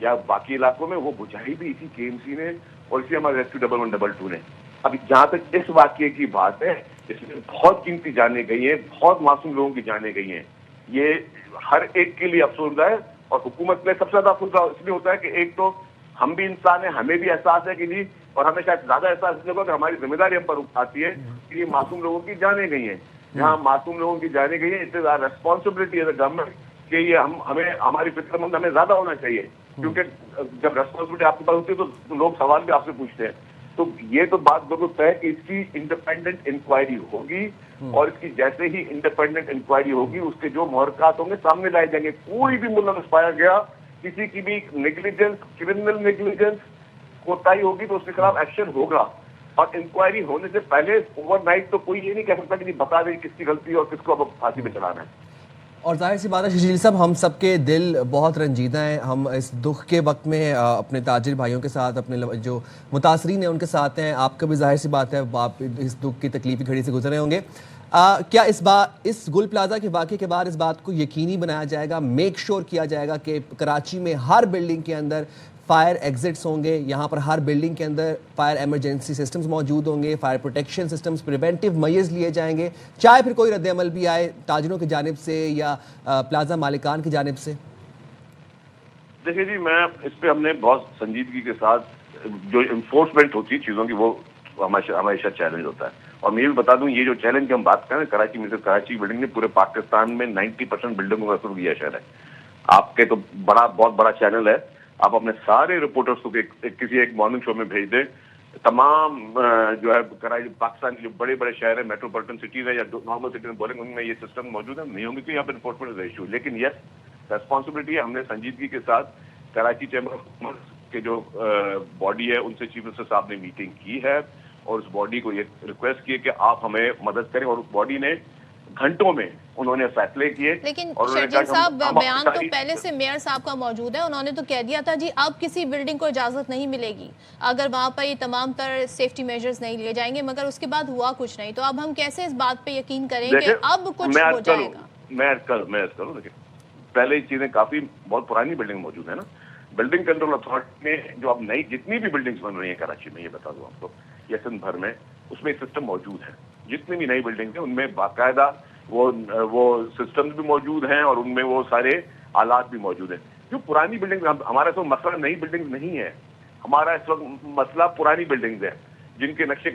یا باقی علاقوں میں, وہ بجھائی بھی اسی KMC نے اور اسی ہمارے ریسکیو 1112 نے. اب جہاں تک اس واقعے کی بات ہے, اس میں بہت قیمتی جانیں گئی ہیں, بہت معصوم لوگوں کی جانیں گئی ہیں. یہ ہر ایک کے لیے افسوسدہ ہے, اور حکومت میں سب سے زیادہ افسوسدہ اس لیے ہوتا ہے کہ ایک تو ہم بھی انسان ہیں, ہمیں بھی احساس ہے کہ جی, اور ہمیں شاید زیادہ احساس اس لیے ہوگا کہ ہماری ذمہ داری ہم پر آتی ہے کہ یہ معصوم لوگوں کی جانیں گئی ہیں. جہاں معصوم لوگوں کی جانیں گئی ہیں, it is our responsibility as a government کہ یہ ہمیں ہماری فکر مند ہمیں زیادہ ہونا چاہیے, کیونکہ جب ریسپانسبلٹی آپ کے پاس ہوتی ہے تو لوگ سوال بھی آپ سے پوچھتے ہیں. تو یہ تو بات بالکل طے ہے کہ اس کی انڈیپینڈنٹ انکوائری ہوگی, اور اس کی جیسے ہی انڈیپینڈنٹ انکوائری ہوگی اس کے جو محرکات ہوں گے سامنے لائے جائیں گے. کوئی بھی ملوث پایا گیا, کسی کی بھی نیگلیجنس, کرمنل نیگلیجنس کوتاہی ہوگی تو اس کے خلاف ایکشن ہوگا. اور انکوائری ہونے سے پہلے اوور نائٹ تو کوئی یہ نہیں کہہ سکتا کہ بتا دیں کس کی غلطی اور کس کو اب پھانسی پہ چلانا ہے. اور ظاہر سی بات ہے شجیل صاحب, ہم سب کے دل بہت رنجیدہ ہیں. ہم اس دکھ کے وقت میں اپنے تاجر بھائیوں کے ساتھ, اپنے جو متاثرین ہیں ان کے ساتھ ہیں. آپ کا بھی ظاہر سی بات ہے, آپ اس دکھ کی تکلیفی گھڑی سے گزرے ہوں گے. کیا اس گل پلازا کے واقعے کے بعد اس بات کو یقینی بنایا جائے گا, میک شور کیا جائے گا کہ کراچی میں ہر بلڈنگ کے اندر فائر ایگزٹس ہوں گے, یہاں پر ہر بلڈنگ کے اندر فائر ایمرجنسی سسٹمز موجود ہوں گے, fire protection systems, preventive measures لیے جائیں گے, چاہے پھر کوئی رد عمل بھی آئے تاجروں کی جانب سے یا پلازا مالکان کی جانب سے؟ دیکھیے جی, میں اس پہ ہم نے بہت سنجیدگی کے ساتھ جو انفورسمنٹ ہوتی ہے چیزوں کی وہ ہمیشہ چیلنج ہوتا ہے. اور میں یہ بتا دوں, یہ جو چیلنج کی ہم بات کریں کراچی میں, کراچی بلڈنگ نے پورے پاکستان میں 90% بلڈنگوں کا شروع کیا شہر ہے. آپ کے تو بہت بڑا چینل ہے, آپ اپنے سارے رپورٹرز کو کسی ایک مارننگ شو میں بھیج دیں. تمام جو ہے کراچی پاکستان کے جو بڑے بڑے شہر ہیں, میٹروپولیٹن سٹیز ہیں یا نارمل سٹیز میں بولیں گے, ان میں یہ سسٹم موجود ہے. نہیں ہوں گے تو یہاں پہ انفورسمنٹ ایشو, لیکن یس ریسپانسبلٹی ہے. ہم نے سنجیدگی کے ساتھ کراچی چیمبر آف کامرس کے جو باڈی ہے ان سے چیف منسٹر صاحب نے میٹنگ کی ہے, اور اس باڈی کو یہ ریکویسٹ کی کہ آپ ہمیں مدد کریں, اور اس باڈی نے گھنٹوں میں انہوں نے فیصلے کیے. لیکن شرجیل صاحب, بیان تو پہلے سے میئر صاحب کا موجود ہے, انہوں نے تو کہہ دیا تھا جی اب کسی بلڈنگ کو اجازت نہیں ملے گی اگر وہاں پر یہ تمام تر سیفٹی میجرز نہیں لیے جائیں گے, مگر اس کے بعد ہوا کچھ نہیں. تو اب ہم کیسے اس بات پہ یقین کریں کہ اب کچھ ہو جائے گا؟ میں کروں دیکھیں, پہلے یہ چیزیں کافی بہت پرانی بلڈنگ موجود ہے نا. بلڈنگ کنٹرول اتھارٹی میں جو اب نئی جتنی بھی بلڈنگز بن رہی ہیں کراچی میں, یہ بتا دوں آپ کو, یا سندھ بھر میں, اس میں سسٹم موجود ہے. جتنی بھی نئی بلڈنگ ہیں ان میں باقاعدہ وہ سسٹمز بھی موجود ہیں اور ان میں وہ سارے آلات بھی موجود ہیں. جو پرانی بلڈنگ, ہمارا اس وقت مسئلہ نئی بلڈنگ نہیں ہے, ہمارا اس وقت مسئلہ پرانی بلڈنگز ہیں جن کے نقشے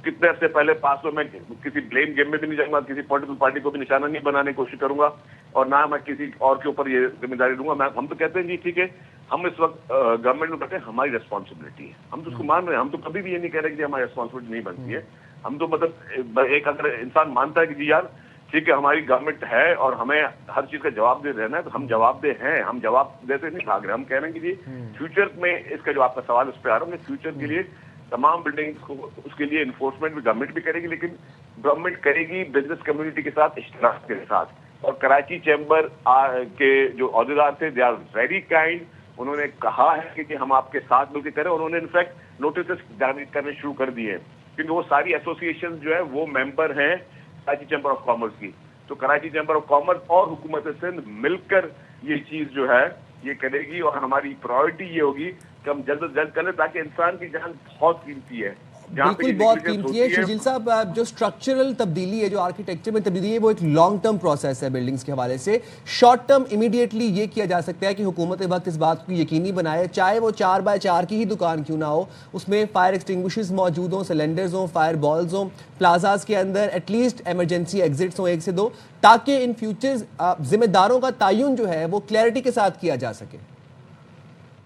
کتنے عرصے پہلے پاس ہوئے. میں کسی بلیم گیم میں بھی نہیں جاؤں گا, کسی پولیٹیکل پارٹی کو بھی نشانہ نہیں بنانے کی کوشش کروں گا, اور نہ میں کسی اور کے اوپر یہ ذمہ داری دوں گا. ہم تو کہتے ہیں جی ٹھیک ہے, ہم اس وقت گورنمنٹ میں کہتے ہیں ہماری ریسپانسبلٹی ہے, ہم تو اس کو مان رہے ہیں. ہم تو کبھی بھی یہ نہیں کہہ رہے کہ ہماری ریسپانسبلٹی نہیں بنتی ہے. ہم تو مطلب ایک اگر انسان مانتا ہے کہ جی یار ٹھیک ہے ہماری گورنمنٹ ہے اور ہمیں ہر چیز کا جواب دے رہنا ہے, تو ہم جواب دہ ہیں. ہم جواب دیتے نہیں بھاگ رہے. ہم کہہ رہے ہیں کہ جی فیوچر میں اس کا جو آپ کا سوال اس پہ آ رہا ہے, فیوچر کے لیے تمام بلڈنگ کو اس کے لیے انفورسمنٹ بھی گورنمنٹ بھی کرے گی, لیکن گورنمنٹ کرے گی بزنس کمیونٹی کے ساتھ اشتراک کے ساتھ. اور کراچی چیمبر کے جو عہدیدار تھے دے آر ویری کائنڈ, انہوں نے کہا ہے کہ ہم آپ کے ساتھ مل کے کریں. انہوں نے انفیکٹ نوٹسز جاری کرنے شروع کر دیے ہیں, کیونکہ وہ ساری ایسوسیشن جو ہے وہ ممبر ہیں کراچی چیمبر آف کامرس کی. تو کراچی چیمبر آف کامرس اور حکومت سندھ مل کر یہ چیز جو ہے یہ کرے گی, اور ہماری پرائورٹی یہ ہوگی کہ ہم جلد از جلد کریں, تاکہ انسان کی جان بہت قیمتی ہے. بالکل بہت قیمتی ہے. شرجیل صاحب, جو اسٹرکچرل تبدیلی ہے, جو آرکیٹیکچر میں تبدیلی ہے, وہ ایک لانگ ٹرم پروسیس ہے بلڈنگز کے حوالے سے. شارٹ ٹرم امیڈیٹلی یہ کیا جا سکتا ہے کہ حکومت وقت اس بات کو یقینی بنائے, چاہے وہ 4x4 کی ہی دکان کیوں نہ ہو, اس میں فائر ایکسٹنگوشرز موجود ہوں, سلنڈرز ہوں, فائر بالز ہوں, پلازاز کے اندر ایٹ لیسٹ ایمرجنسی ایگزٹس ہوں 1 سے 2, تاکہ ان فیوچر ذمہ داروں کا تعین جو ہے وہ کلیئرٹی کے ساتھ کیا جا سکے.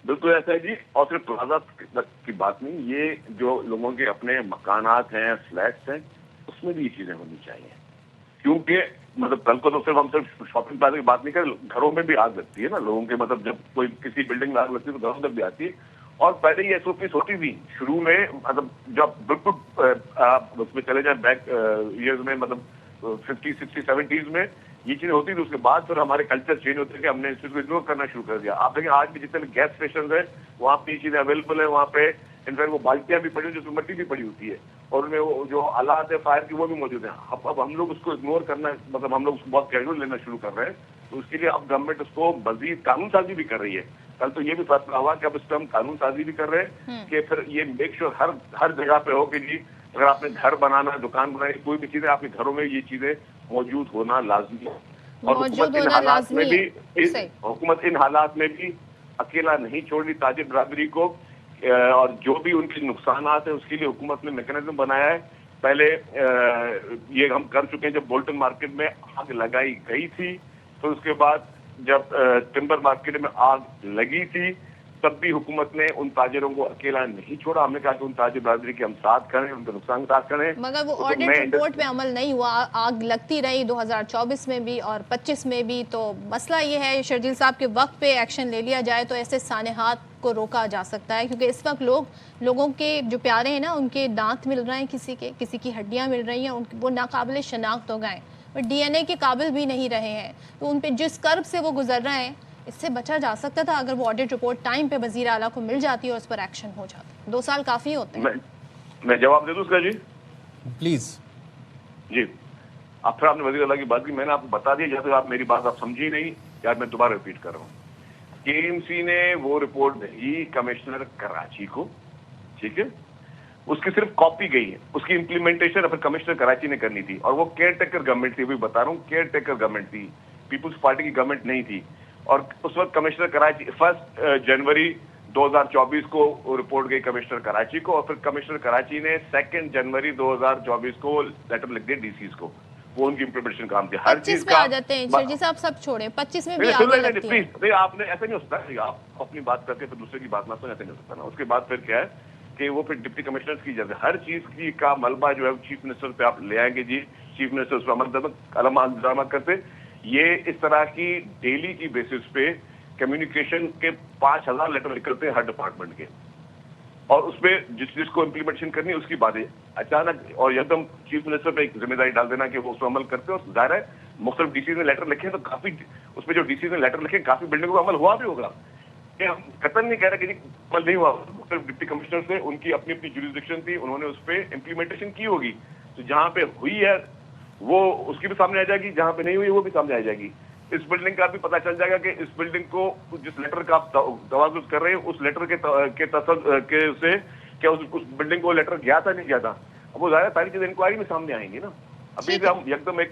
بالکل ایسا ہے جی. اور صرف پلازا کی بات نہیں, یہ جو لوگوں کے اپنے مکانات ہیں, فلیٹس ہیں, اس میں بھی یہ چیزیں ہونی چاہیے. کیونکہ مطلب کل کو تو صرف ہم صرف شاپنگ پلازا کی بات نہیں کریں, گھروں میں بھی آگ لگتی ہے نا لوگوں کے. مطلب جب کوئی کسی بلڈنگ میں آگ لگتی ہے تو گھروں تک بھی آتی ہے. اور پہلے یہ ایسوپیز ہوتی تھی شروع میں, مطلب جب بالکل آپ اس میں چلے جائیں بیک ایئرز میں, مطلب 50, 60, 70s میں یہ چیزیں ہوتی تھی. اس کے بعد پھر ہمارے کلچر چینج ہوتے ہیں کہ ہم نے اس چیز کو اگنور کرنا شروع کر دیا. آپ دیکھیں آج بھی جتنے گیس اسٹیشن ہیں وہاں پہ یہ چیزیں اویلیبل ہیں, وہاں پہ انفیکٹ وہ بالٹیاں بھی پڑی ہوئی, جس میں مٹی بھی پڑی ہوتی ہے, اور ان میں وہ جو آلات ہے فائر کی وہ بھی موجود ہیں. اب ہم لوگ اس کو اگنور کرنا, مطلب ہم لوگ اس کو بہت کیجول لینا شروع کر رہے ہیں. تو اس کے لیے اب گورنمنٹ اس کو مزید قانون سازی بھی کر رہی ہے. کل تو یہ بھی فیصلہ ہوا کہ اب اس پہ ہم قانون سازی بھی کر رہے ہیں کہ پھر یہ میک شیور ہر جگہ پہ ہو کہ جی اگر آپ نے گھر بنانا ہے, دکان بنانی, کوئی بھی چیزیں آپ کے گھروں میں یہ چیزیں موجود ہونا لازمی ہے. اور حکومت ان حالات میں بھی اکیلا نہیں چھوڑ رہی تاجر برادری کو, اور جو بھی ان کے نقصانات ہیں اس کے لیے حکومت نے میکینزم بنایا ہے. پہلے یہ ہم کر چکے ہیں جب بولٹن مارکیٹ میں آگ لگائی گئی تھی, پھر اس کے بعد جب ٹمبر مارکیٹ میں آگ لگی تھی تب بھی حکومت نے ان تاجروں کو اکیلا نہیں چھوڑا. ہم نے کہا کہ ان تاجر برادری کے ہم ساتھ کریں, ان کے نقصان ساتھ کریں. مگر وہ آڈٹ رپورٹ پہ عمل نہیں ہوا, آگ لگتی رہی 2024 میں بھی اور 25 میں بھی. تو مسئلہ یہ ہے شرجیل صاحب کہ وقت پہ ایکشن لے لیا جائے تو ایسے سانحات کو روکا جا سکتا ہے, کیونکہ اس وقت لوگوں کے جو پیارے ہیں نا, ان کے دانت مل رہے ہیں, کسی کی ہڈیاں مل رہی ہیں, وہ ناقابل شناخت ہو گئے اور ڈی این اے کے قابل بھی نہیں رہے ہیں. تو ان پہ جس کرب سے وہ گزر رہے ہیں اس سے بچا جا سکتا تھا اگر وہ آڈٹ رپورٹ ٹائم پہ وزیر اعلیٰ کو مل جاتی اور اس پر ایکشن ہو جاتا. 2 سال کافی ہوتے ہیں. میں جواب دے دوں اس کا جی پلیز. جی اب پھر آپ نے وزیر اعلیٰ کی بات کی, میں نے آپ کو بتا دیا, جیسے آپ میری بات آپ سمجھی نہیں یار, میں دوبارہ ریپیٹ کر رہا ہوں. KMC نے وہ رپورٹ بھیجی کمشنر کراچی کو, ٹھیک ہے, اس کی صرف کاپی گئی ہے, اس کی امپلیمنٹیشن پھر کمشنر کراچی نے کرنی تھی. اور وہ کیئر ٹیکر گورنمنٹ تھی, ابھی بتا رہا ہوں کیئر ٹیکر گورنمنٹ تھی, پیپلز پارٹی کی گورنمنٹ نہیں تھی. اور اس وقت کمشنر کراچی 1 جنوری 2024 کو رپورٹ گئی کمشنر کراچی کو, اور پھر کمشنر کراچی نے 2 جنوری 2024 کو لیٹر لکھ دیا DCs کو. وہ ان کی امپلیمنٹیشن کام تھی. ہر چیز کا آ جاتے ہیں شرجیل صاحب, سب چھوڑیں 25 میں بھی آگے لگتی ہے. پلیز آپ نے ایسا نہیں ہو سکتا, آپ اپنی بات کر کے پھر دوسرے کی بات نہ سنیں, ایسا نہیں ہو سکتا نا. اس کے بعد پھر کیا ہے کہ وہ پھر ڈپٹی کمشنرز کی جگہ ہر چیز کی کا ملبہ جو ہے چیف منسٹر پہ آپ لے آئیں گے. جی چیف منسٹر اس پر عمل کرتے. یہ اس طرح کی ڈیلی کی بیسس پہ کمیونیکیشن کے 5000 لیٹر نکلتے ہیں ہر ڈپارٹمنٹ کے, اور اس پہ جس کو امپلیمنٹیشن کرنی ہے اس کی بات ہے. اچانک اور ایک دم چیف منسٹر پہ ایک ذمہ داری ڈال دینا کہ وہ اس پر عمل کرتے ہیں. اور ظاہر ہے مختلف DCs نے لیٹر لکھے تو کافی, اس میں جو DCs نے لیٹر لکھے کافی بلڈنگوں کا عمل ہوا بھی ہوگا. کہ ہم قطعاً نہیں کہہ رہے کہ عمل نہیں ہوا. مختلف ڈپٹی کمشنر سے ان کی اپنی جوریسڈکشن تھی, انہوں نے اس پہ امپلیمنٹیشن کی ہوگی. تو جہاں پہ ہوئی ہے وہ اس کی بھی سامنے آ جائے گی, جہاں پہ نہیں ہوئی وہ بھی سامنے آ جائے گی. اس بلڈنگ کا بھی پتہ چل جائے گا کہ اس بلڈنگ کو جس لیٹر کا آپ توازن کر رہے ہیں اس لیٹر کے سے کیا اس بلڈنگ کو لیٹر گیا تھا نہیں گیا تھا. اب وہ ظاہر ساری چیزیں انکوائری میں سامنے آئیں گی نا. ابھی سے ہم ایک دم ایک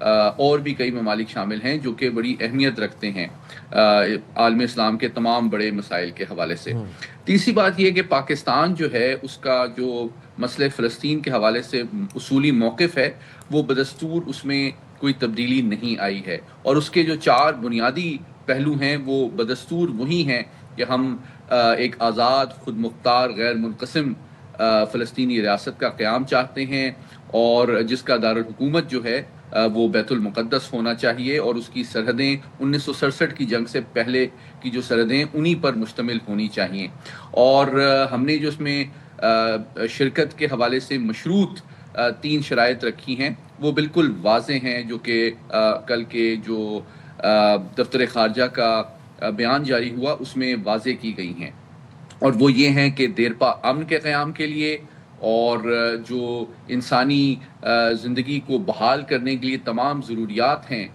اور بھی کئی ممالک شامل ہیں جو کہ بڑی اہمیت رکھتے ہیں عالم اسلام کے تمام بڑے مسائل کے حوالے سے. تیسری بات یہ کہ پاکستان جو ہے اس کا جو مسئلہ فلسطین کے حوالے سے اصولی موقف ہے وہ بدستور اس میں کوئی تبدیلی نہیں آئی ہے، اور اس کے جو 4 بنیادی پہلو ہیں وہ بدستور وہی ہیں کہ ہم ایک آزاد، خود مختار، غیر منقسم فلسطینی ریاست کا قیام چاہتے ہیں، اور جس کا دارالحکومت جو ہے وہ بیت المقدس ہونا چاہیے، اور اس کی سرحدیں 1967 کی جنگ سے پہلے کی جو سرحدیں انہی پر مشتمل ہونی چاہیے. اور ہم نے جو اس میں شرکت کے حوالے سے مشروط 3 شرائط رکھی ہیں وہ بالکل واضح ہیں، جو کہ کل کے جو دفتر خارجہ کا بیان جاری ہوا اس میں واضح کی گئی ہیں، اور وہ یہ ہیں کہ دیرپا امن کے قیام کے لیے اور جو انسانی زندگی کو بحال کرنے کے لیے تمام ضروریات ہیں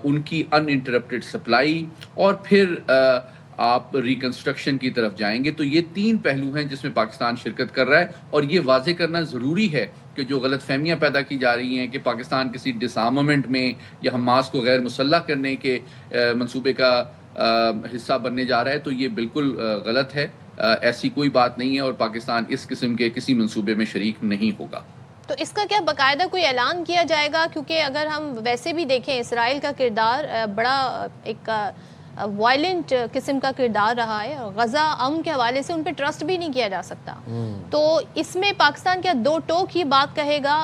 ان کی ان انٹرپٹڈ سپلائی، اور پھر آپ ریکنسٹرکشن کی طرف جائیں گے. تو یہ 3 پہلو ہیں جس میں پاکستان شرکت کر رہا ہے، اور یہ واضح کرنا ضروری ہے کہ جو غلط فہمیاں پیدا کی جا رہی ہیں کہ پاکستان کسی ڈس آرمامنٹ میں یا حماس کو غیر مسلح کرنے کے منصوبے کا حصہ بننے جا رہا ہے، تو یہ بالکل غلط ہے. ایسی کوئی بات نہیں ہے، اور پاکستان اس قسم کے کسی منصوبے میں شریک نہیں ہوگا. تو اس کا کیا باقاعدہ کوئی اعلان کیا جائے گا؟ کیونکہ اگر ہم ویسے بھی دیکھیں اسرائیل کا کردار بڑا ایک وائلنٹ قسم کا کردار رہا ہے، غزہ امن کے حوالے سے ان پہ ٹرسٹ بھی نہیں کیا جا سکتا. تو اس میں پاکستان کیا 2 ٹوک ہی بات کہے گا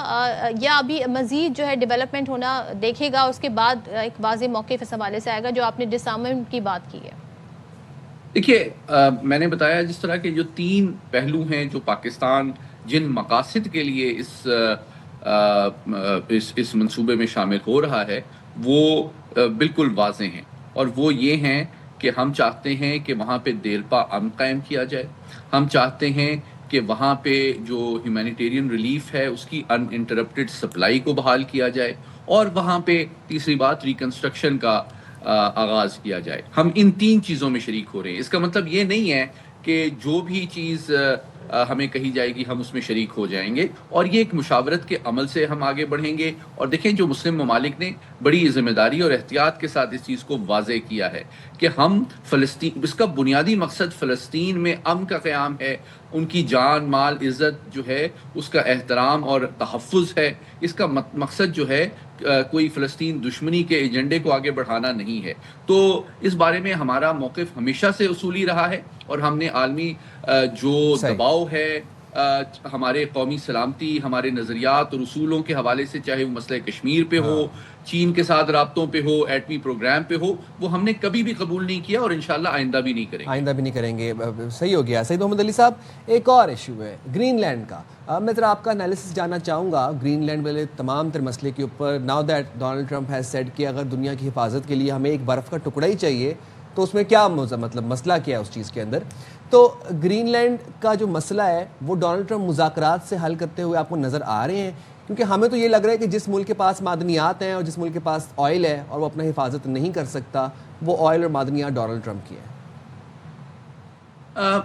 یا ابھی مزید جو ہے ڈیولپمنٹ ہونا دیکھے گا، اس کے بعد ایک واضح موقف اس حوالے سے آئے گا جو آپ نے ڈس آرمامنٹ کی بات کی ہے؟ دیکھیے میں نے بتایا جس طرح کے جو 3 پہلو ہیں جو پاکستان جن مقاصد کے لیے اس منصوبے میں شامل ہو رہا ہے وہ بالکل واضح ہیں، اور وہ یہ ہیں کہ ہم چاہتے ہیں کہ وہاں پہ دیرپا امن قائم کیا جائے، ہم چاہتے ہیں کہ وہاں پہ جو ہیومینیٹیرین ریلیف ہے اس کی ان انٹرپٹڈ سپلائی کو بحال کیا جائے، اور وہاں پہ تیسری بات ریکنسٹرکشن کا آغاز کیا جائے. ہم ان 3 چیزوں میں شریک ہو رہے ہیں. اس کا مطلب یہ نہیں ہے کہ جو بھی چیز ہمیں کہی جائے گی ہم اس میں شریک ہو جائیں گے، اور یہ ایک مشاورت کے عمل سے ہم آگے بڑھیں گے. اور دیکھیں جو مسلم ممالک نے بڑی ذمہ داری اور احتیاط کے ساتھ اس چیز کو واضح کیا ہے کہ ہم فلسطین، اس کا بنیادی مقصد فلسطین میں امن کا قیام ہے، ان کی جان مال عزت جو ہے اس کا احترام اور تحفظ ہے. اس کا مقصد جو ہے کوئی فلسطین دشمنی کے ایجنڈے کو آگے بڑھانا نہیں ہے. تو اس بارے میں ہمارا موقف ہمیشہ سے اصولی رہا ہے، اور ہم نے عالمی جو دباؤ ہے ہمارے قومی سلامتی، ہمارے نظریات اور اصولوں کے حوالے سے، چاہے وہ مسئلہ کشمیر پہ ہو، چین کے ساتھ رابطوں پہ ہو، ایٹمی پروگرام پہ ہو، وہ ہم نے کبھی بھی قبول نہیں کیا، اور انشاءاللہ آئندہ بھی نہیں کریں گے. صحیح ہو گیا. سعید محمد علی صاحب، ایک اور ایشو ہے گرین لینڈ کا. میں ذرا آپ کا انالیسس جاننا چاہوں گا گرین لینڈ والے تمام تر مسئلے کے اوپر. Now that Donald Trump has said کہ اگر دنیا کی حفاظت کے لیے ہمیں ایک برف کا ٹکڑا ہی چاہیے تو اس میں کیا مطلب مسئلہ کیا ہے اس چیز کے اندر. تو گرین لینڈ کا جو مسئلہ ہے وہ ڈونلڈ ٹرمپ مذاکرات سے حل کرتے ہوئے آپ کو نظر آ رہے ہیں؟ کیونکہ ہمیں تو یہ لگ رہا ہے کہ جس ملک کے پاس معدنیات ہیں اور جس ملک کے پاس آئل ہے اور وہ اپنا حفاظت نہیں کر سکتا، وہ آئل اور معدنیات ڈونلڈ ٹرمپ کی ہیں.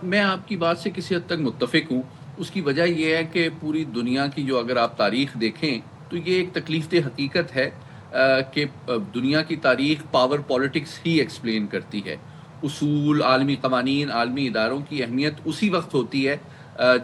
میں آپ کی بات سے کسی حد تک متفق ہوں. اس کی وجہ یہ ہے کہ پوری دنیا کی جو اگر آپ تاریخ دیکھیں تو یہ ایک تکلیف دہ حقیقت ہے کہ دنیا کی تاریخ پاور پالیٹکس ہی ایکسپلین کرتی ہے. اصول، عالمی قوانین، عالمی اداروں کی اہمیت اسی وقت ہوتی ہے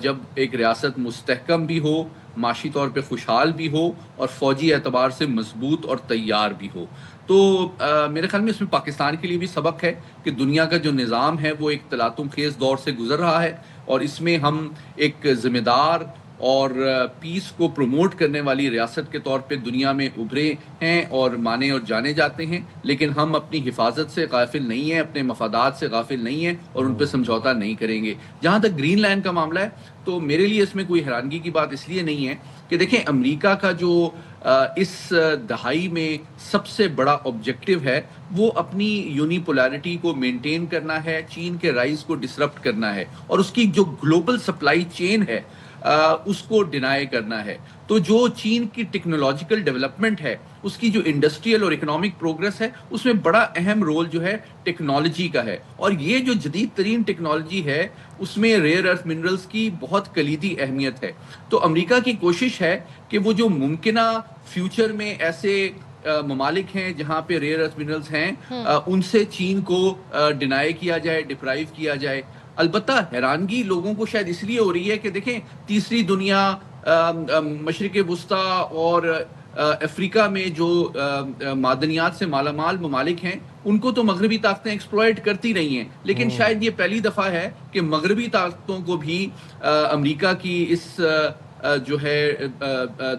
جب ایک ریاست مستحکم بھی ہو، معاشی طور پہ خوشحال بھی ہو، اور فوجی اعتبار سے مضبوط اور تیار بھی ہو. تو میرے خیال میں اس میں پاکستان کے لیے بھی سبق ہے کہ دنیا کا جو نظام ہے وہ ایک تلاطم خیز دور سے گزر رہا ہے، اور اس میں ہم ایک ذمہ دار اور پیس کو پروموٹ کرنے والی ریاست کے طور پہ دنیا میں ابھرے ہیں اور مانے اور جانے جاتے ہیں. لیکن ہم اپنی حفاظت سے غافل نہیں ہیں، اپنے مفادات سے غافل نہیں ہیں، اور ان پہ سمجھوتا نہیں کریں گے. جہاں تک گرین لینڈ کا معاملہ ہے تو میرے لیے اس میں کوئی حیرانگی کی بات اس لیے نہیں ہے کہ دیکھیں امریکہ کا جو اس دہائی میں سب سے بڑا آبجیکٹو ہے وہ اپنی یونیپولارٹی کو مینٹین کرنا ہے، چین کے رائز کو ڈسرپٹ کرنا ہے، اور اس کی جو گلوبل سپلائی چین ہے اس کو ڈینائی کرنا ہے. تو جو چین کی ٹیکنالوجیکل ڈیولپمنٹ ہے، اس کی جو انڈسٹریل اور اکنامک پروگرس ہے، اس میں بڑا اہم رول جو ہے ٹیکنالوجی کا ہے. اور یہ جو جدید ترین ٹیکنالوجی ہے اس میں ریئر ارتھ منرلز کی بہت کلیدی اہمیت ہے. تو امریکہ کی کوشش ہے کہ وہ جو ممکنہ فیوچر میں ایسے ممالک ہیں جہاں پہ ریئر ارتھ منرلز ہیں ان سے چین کو ڈینائی کیا جائے, ڈپرائیو کیا جائے. البتہ حیرانگی لوگوں کو شاید اس لیے ہو رہی ہے کہ دیکھیں تیسری دنیا, مشرق وسطیٰ اور افریقہ میں جو معدنیات سے مالا مال ممالک ہیں ان کو تو مغربی طاقتیں ایکسپلوئٹ کرتی رہی ہیں, لیکن شاید یہ پہلی دفعہ ہے کہ مغربی طاقتوں کو بھی امریکہ کی اس جو ہے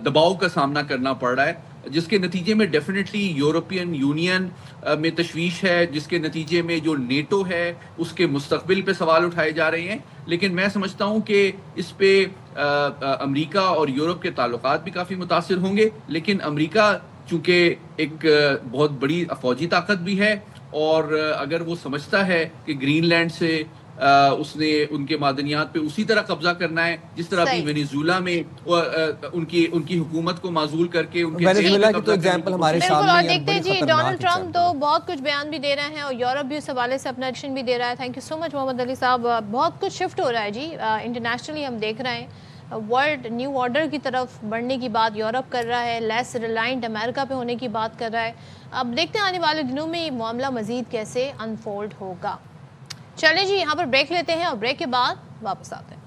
دباؤ کا سامنا کرنا پڑ رہا ہے, جس کے نتیجے میں ڈیفینیٹلی یورپین یونین میں تشویش ہے, جس کے نتیجے میں جو نیٹو ہے اس کے مستقبل پہ سوال اٹھائے جا رہے ہیں. لیکن میں سمجھتا ہوں کہ اس پہ امریکہ اور یورپ کے تعلقات بھی کافی متاثر ہوں گے, لیکن امریکہ چونکہ ایک بہت بڑی فوجی طاقت بھی ہے, اور اگر وہ سمجھتا ہے کہ گرین لینڈ سے اس نے ان کے معدنیات پہ اسی طرح قبضہ کرنا ہے جس طرح ابھی وینیزویلا میں ان کی حکومت کو معزول کر کے ان کے وینیزویلا کی تو ایگزامپل ہمارے سامنے اور دیکھتے ہیں جی ڈونلڈ ٹرمپ تو بہت کچھ بیان بھی دے رہے ہیں اور یورپ بھی اس حوالے سے اپنا ایکشن بھی دے رہا ہے. تھینک یو سو مچ محمد علی صاحب. بہت کچھ شفٹ ہو رہا ہے جی انٹرنیشنلی, ہم دیکھ رہے ہیں ورلڈ نیو آرڈر کی طرف بڑھنے کی بات یورپ کر رہا ہے, لیس ریلائنٹ امریکہ پہ ہونے کی بات کر رہا ہے. اب دیکھتے ہیں آنے والے دنوں میں یہ معاملہ مزید کیسے انفولڈ ہوگا. چلیں جی یہاں پر بریک لیتے ہیں اور بریک کے بعد واپس آتے ہیں.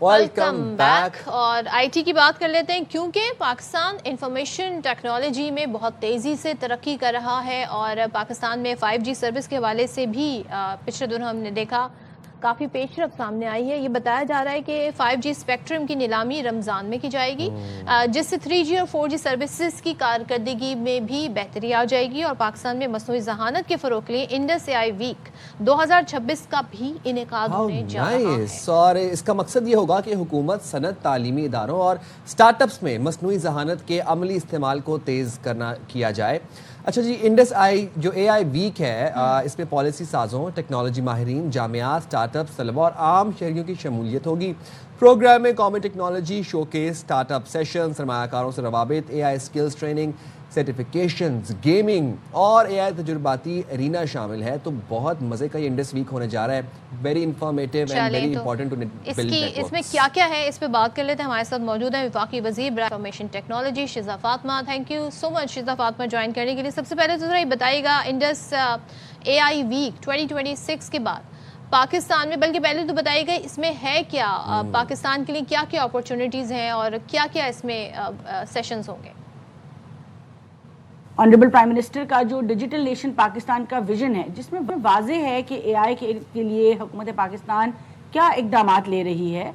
Welcome back. اور آئی ٹی کی بات کر لیتے ہیں کیونکہ پاکستان انفارمیشن ٹیکنالوجی میں بہت تیزی سے ترقی کر رہا ہے اور پاکستان میں 5G سروس کے حوالے سے بھی پچھلے دنوں ہم نے دیکھا کافی پیش رفت سامنے آئی ہے. یہ بتایا جا رہا ہے کہ 5G اسپیکٹرم کی نیلامی رمضان میں کی جائے گی, جس سے 3G اور 4G سروسز کی کارکردگی میں بھی بہتری آ جائے گی, اور پاکستان میں مصنوعی ذہانت کے فروغ کے لیے انڈس AI ویک 2026 کا بھی انعقاد ہونے جا رہا ہے. اور اس کا مقصد یہ ہوگا کہ حکومت, صنعت, تعلیمی اداروں اور اسٹارٹ اپس میں مصنوعی ذہانت کے عملی استعمال کو تیز کیا جائے. اچھا جی, انڈس آئی جو AI ویک ہے اس میں پالیسی سازوں, ٹیکنالوجی ماہرین, جامعات, اسٹارٹ اپس, طلباء اور عام شہریوں کی شمولیت ہوگی. پروگرام میں قومی technology showcase, start up session, سرمایہ کاروں سے روابط, AI skills training, certifications, gaming اور AI تجرباتی ارینا شامل ہے. تو بہت مزے کا یہ انڈس ویک ہونے جا رہا ہے. Very informative and very important to build networks. اس میں کیا کیا ہے اس پہ بات کر لیتے ہیں. ہمارے ساتھ موجود ہیں وفاقی وزیر برائے information technology Shiza Fatima. Thank you so much Shiza Fatima join کرنے کے لیے. سب سے پہلے تو ذرا یہ بتائیے گا انڈس AI ویک 2026 کے بعد پاکستان میں, بلکہ پہلے تو بتائیے گا اس میں ہے کیا, پاکستان کے لیے کیا کیا اپرچونٹیز ہیں اور کیا کیا اس میں سیشنز ہوں گے. آنریبل پرائم منسٹر کا جو ڈیجیٹل نیشن پاکستان کا ویژن ہے, جس میں واضح ہے کہ AI کے لیے حکومت پاکستان کیا اقدامات لے رہی ہے,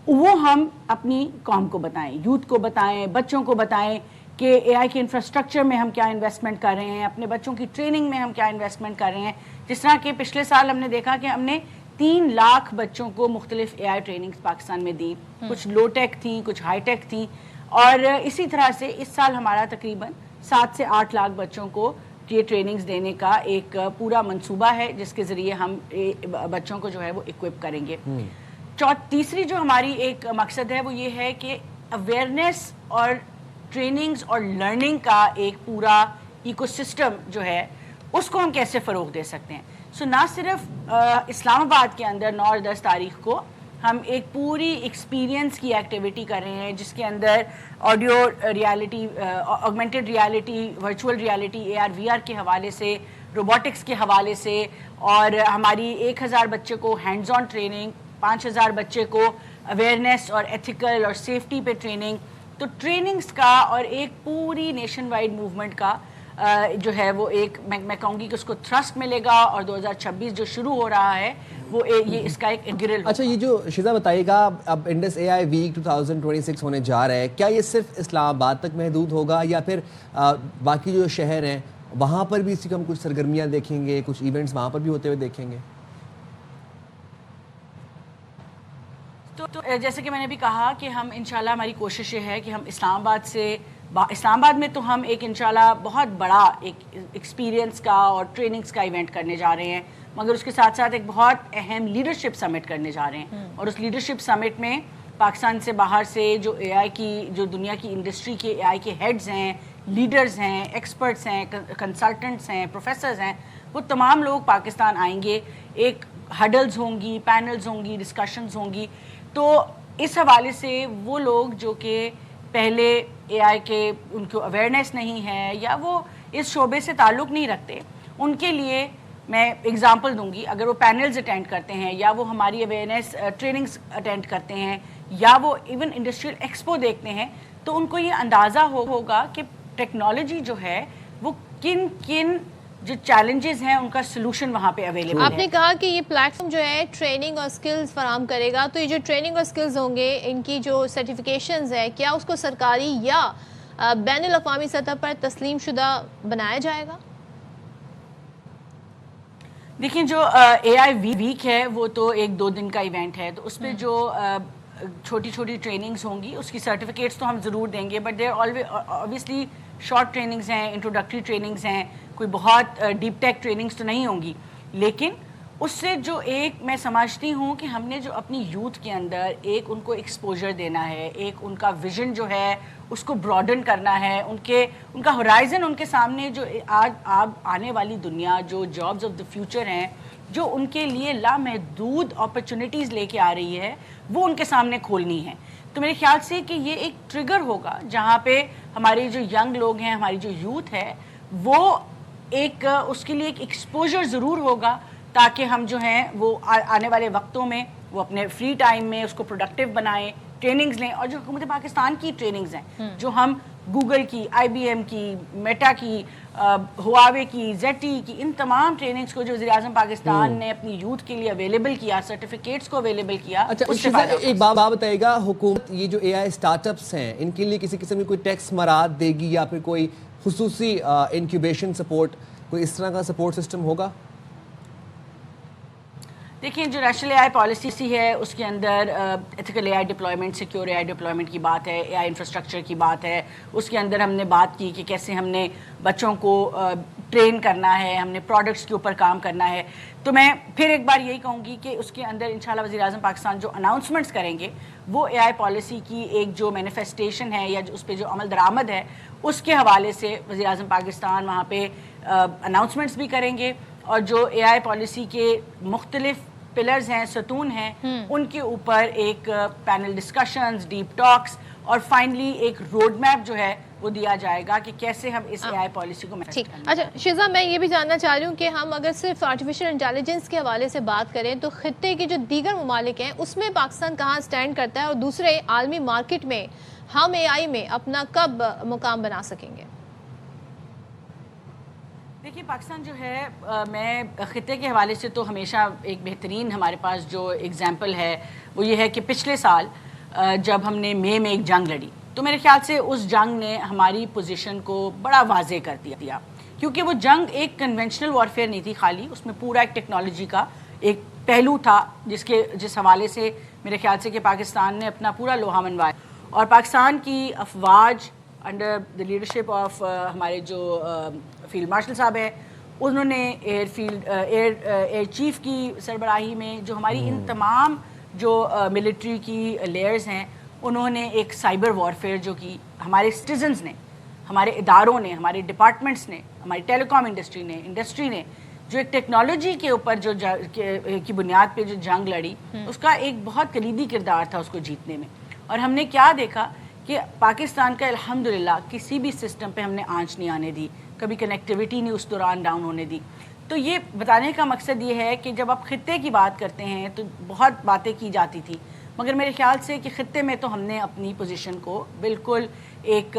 وہ ہم اپنی قوم کو بتائیں, یوتھ کو بتائیں, بچوں کو بتائیں کہ AI کے انفراسٹرکچر میں ہم کیا انویسٹمنٹ کر رہے ہیں, اپنے بچوں کی ٹریننگ میں ہم کیا انویسٹمنٹ کر رہے ہیں. جس طرح کہ پچھلے سال ہم نے دیکھا کہ ہم نے 3 لاکھ بچوں کو مختلف AI ٹریننگز پاکستان میں دی, کچھ لو ٹیک تھیں, کچھ ہائی ٹیک تھیں, اور اسی طرح سے اس سال ہمارا تقریباً 7 سے 8 لاکھ بچوں کو یہ ٹریننگز دینے کا ایک پورا منصوبہ ہے, جس کے ذریعے ہم بچوں کو جو ہے وہ اکوپ کریں گے. تیسری جو ہماری ایک مقصد ہے وہ یہ ہے کہ اویئرنیس اور ٹریننگز اور لرننگ کا ایک پورا ایکو سسٹم جو ہے اس کو ہم کیسے فروغ دے سکتے ہیں. سو نہ صرف اسلام آباد کے اندر 9 اور 10 تاریخ کو ہم ایک پوری ایکسپیرینس کی ایکٹیویٹی کر رہے ہیں, جس کے اندر audio reality, augmented reality, virtual reality, AR VR کے حوالے سے, روبوٹکس کے حوالے سے, اور ہماری 1000 بچے کو ہینڈز آن ٹریننگ, 5000 بچے کو اویئرنیس اور ایتھیکل اور سیفٹی پہ ٹریننگ. تو ٹریننگز کا اور ایک پوری نیشن وائڈ موومنٹ کا جو ہے وہ ایک میں کہوں گی کہ اس کو تھرسٹ ملے گا, اور 2026 جو شروع ہو رہا ہے وہ یہ اس کا ایک گرل. اچھا, یہ جو شیزہ بتائیے گا, اب انڈس AI ویک 2026 ہونے جا رہا ہے, کیا یہ صرف اسلام آباد تک محدود ہوگا یا پھر باقی جو شہر ہیں وہاں پر بھی اسی کو ہم کچھ سرگرمیاں دیکھیں گے, کچھ ایونٹس وہاں پر بھی ہوتے ہوئے دیکھیں گے؟ تو جیسے کہ میں نے بھی کہا کہ ہم انشاءاللہ ہماری کوشش یہ ہے کہ ہم اسلام آباد میں تو ہم ایک انشاءاللہ بہت بڑا ایک ایکسپیرینس کا اور ٹریننگز کا ایونٹ کرنے جا رہے ہیں, مگر اس کے ساتھ ساتھ ایک بہت اہم لیڈرشپ سمٹ کرنے جا رہے ہیں. اور اس لیڈرشپ سمٹ میں پاکستان سے باہر سے جو AI کی, جو دنیا کی انڈسٹری کے AI کے ہیڈز ہیں, لیڈرز ہیں, ایکسپرٹس ہیں, کنسلٹنٹس ہیں, پروفیسرز ہیں, وہ تمام لوگ پاکستان آئیں گے. ایک ہڈلز ہوں گی, پینلز ہوں گی, ڈسکشنز ہوں گی. تو اس حوالے سے وہ لوگ جو کہ پہلے اے آئی کے ان کو اویئرنیس نہیں ہے یا وہ اس شعبے سے تعلق نہیں رکھتے, ان کے لیے میں اگزامپل دوں گی. اگر وہ پینلز اٹینڈ کرتے ہیں یا وہ ہماری اویئرنیس ٹریننگز اٹینڈ کرتے ہیں یا وہ ایون انڈسٹریل ایکسپو دیکھتے ہیں, تو ان کو یہ اندازہ ہوگا کہ ٹیکنالوجی جو ہے وہ کن کن جو چیلنجز ہیں ان کا سلوشن وہاں پہ اویلیبل ہے. آپ نے کہا کہ یہ پلیٹ فارم جو ہے ٹریننگ اور سکلز فراہم کرے گا, تو یہ جو ٹریننگ اور سکلز ہوں گے ان کی جو سرٹیفکیشنز ہے, کیا اس کو سرکاری یا بین الاقوامی سطح پر تسلیم شدہ بنایا جائے گا؟ دیکھیں جو اے آئی ویک ہے وہ تو 1-2 دن کا ایونٹ ہے, تو اس پہ جو چھوٹی چھوٹی ٹریننگز ہوں گی اس کی سرٹیفکیٹس تو ہم ضرور دیں گے, but there obviously short trainings ہیں, انٹروڈکٹری ٹریننگز ہیں, کوئی بہت ڈیپ ٹیک ٹریننگز تو نہیں ہوں گی. لیکن اس سے جو ایک میں سمجھتی ہوں کہ ہم نے جو اپنی یوتھ کے اندر ایک ان کو ایکسپوجر دینا ہے, ایک ان کا ویژن جو ہے اس کو براڈن کرنا ہے, ان کا ہورائزن ان کے سامنے جو آج آنے والی دنیا جو جابز آف دا فیوچر ہیں جو ان کے لیے لامحدود اپرچونٹیز لے کے آ رہی ہے وہ ان کے سامنے کھولنی ہے. تو میرے خیال سے کہ یہ ایک ٹریگر ہوگا جہاں پہ ہمارے جو ینگ لوگ ہیں, ہماری جو یوتھ ہے, وہ ایک اس کے لیے ایک ایکسپوجر ضرور ہوگا تاکہ ہم جو ہیں وہ آنے والے وقتوں میں وہ اپنے فری ٹائم میں اس کو پروڈکٹیو بنائیں, ٹریننگز لیں. اور جو حکومت پاکستان کی ٹریننگز ہیں جو ہم گوگل کی, آئی بی ایم کی, میٹا کی, ہواوے کی, زیٹی کی, ان تمام ٹریننگز کو جو وزیر اعظم پاکستان نے اپنی یوتھ کے لیے اویلیبل کیا, سرٹیفکیٹس کو اویلیبل کیا. اچھا ایک بات بتائیے گا, حکومت یہ جو اے آئی اسٹارٹ اپس ہیں ان کے لیے کسی قسم کی کوئی ٹیکس مراد دے گی یا پھر کوئی خصوصی انکیوبیشن سپورٹ, کوئی اس طرح کا سپورٹ سسٹم ہوگا؟ دیکھیں جو نیشنل اے آئی پالیسی ہے اس کے اندر ایتھیکل اے آئی ڈپلائمنٹ, سیکیور اے آئی ڈپلائمنٹ کی بات ہے, اے آئی انفراسٹرکچر کی بات ہے. اس کے اندر ہم نے بات کی کہ کیسے ہم نے بچوں کو ٹرین کرنا ہے, ہم نے پروڈکٹس کے اوپر کام کرنا ہے. تو میں پھر ایک بار یہی کہوں گی کہ اس کے اندر انشاءاللہ وزیر اعظم پاکستان جو اناؤنسمنٹس کریں گے وہ اے آئی پالیسی کی ایک جو مینیفیسٹیشن ہے یا اس پہ جو عمل درآمد ہے اس کے حوالے سے وزیر اعظم پاکستان وہاں پہ اناؤنسمنٹس بھی کریں گے. اور جو اے آئی پالیسی کے مختلف پلرز ہیں, ستون ہیں, ان کے اوپر ایک پینل ڈسکشنز, ڈیپ ٹاکس اور فائنلی ایک روڈ میپ جو ہے وہ دیا جائے گا کہ کیسے ہم اس اے آئی پالیسی کو ٹھیک. اچھا شیزا, میں یہ بھی جاننا چاہ رہی ہوں کہ ہم اگر صرف آرٹیفیشل انٹیلیجنس کے حوالے سے بات کریں تو خطے کے جو دیگر ممالک ہیں اس میں پاکستان کہاں سٹینڈ کرتا ہے, اور دوسرے عالمی مارکیٹ میں ہم اے آئی میں اپنا کب مقام بنا سکیں گے؟ دیکھیے پاکستان جو ہے, میں خطے کے حوالے سے تو ہمیشہ ایک بہترین ہمارے پاس جو ایگزامپل ہے وہ یہ ہے کہ پچھلے سال جب ہم نے مئی میں ایک جنگ لڑی تو میرے خیال سے اس جنگ نے ہماری پوزیشن کو بڑا واضح کر دیا, کیونکہ وہ جنگ ایک کنونشنل وارفیئر نہیں تھی خالی, اس میں پورا ایک ٹیکنالوجی کا ایک پہلو تھا جس حوالے سے میرے خیال سے کہ پاکستان نے اپنا پورا لوہا منوایا. اور پاکستان کی افواج انڈر دا لیڈرشپ آف ہمارے جو فیلڈ مارشل صاحب ہیں, انہوں نے ایئر چیف کی سربراہی میں جو ہماری ان تمام جو ملٹری کی لیئرز ہیں انہوں نے ایک سائبر وارفیئر جو کی, ہمارے سٹیزنز نے, ہمارے اداروں نے, ہمارے ڈپارٹمنٹس نے, ہماری ٹیلی کام انڈسٹری نے جو ایک ٹیکنالوجی کے اوپر جو کی بنیاد پہ جو جنگ لڑی اس کا ایک بہت کلیدی کردار تھا اس کو جیتنے میں. اور ہم نے کیا دیکھا کہ پاکستان کا الحمدللہ کسی بھی سسٹم پہ ہم نے آنچ نہیں آنے دی, کبھی کنیکٹیوٹی نہیں اس دوران ڈاؤن ہونے دی. تو یہ بتانے کا مقصد یہ ہے کہ جب آپ خطے کی بات کرتے ہیں تو بہت باتیں کی جاتی تھی, مگر میرے خیال سے کہ خطے میں تو ہم نے اپنی پوزیشن کو بالکل ایک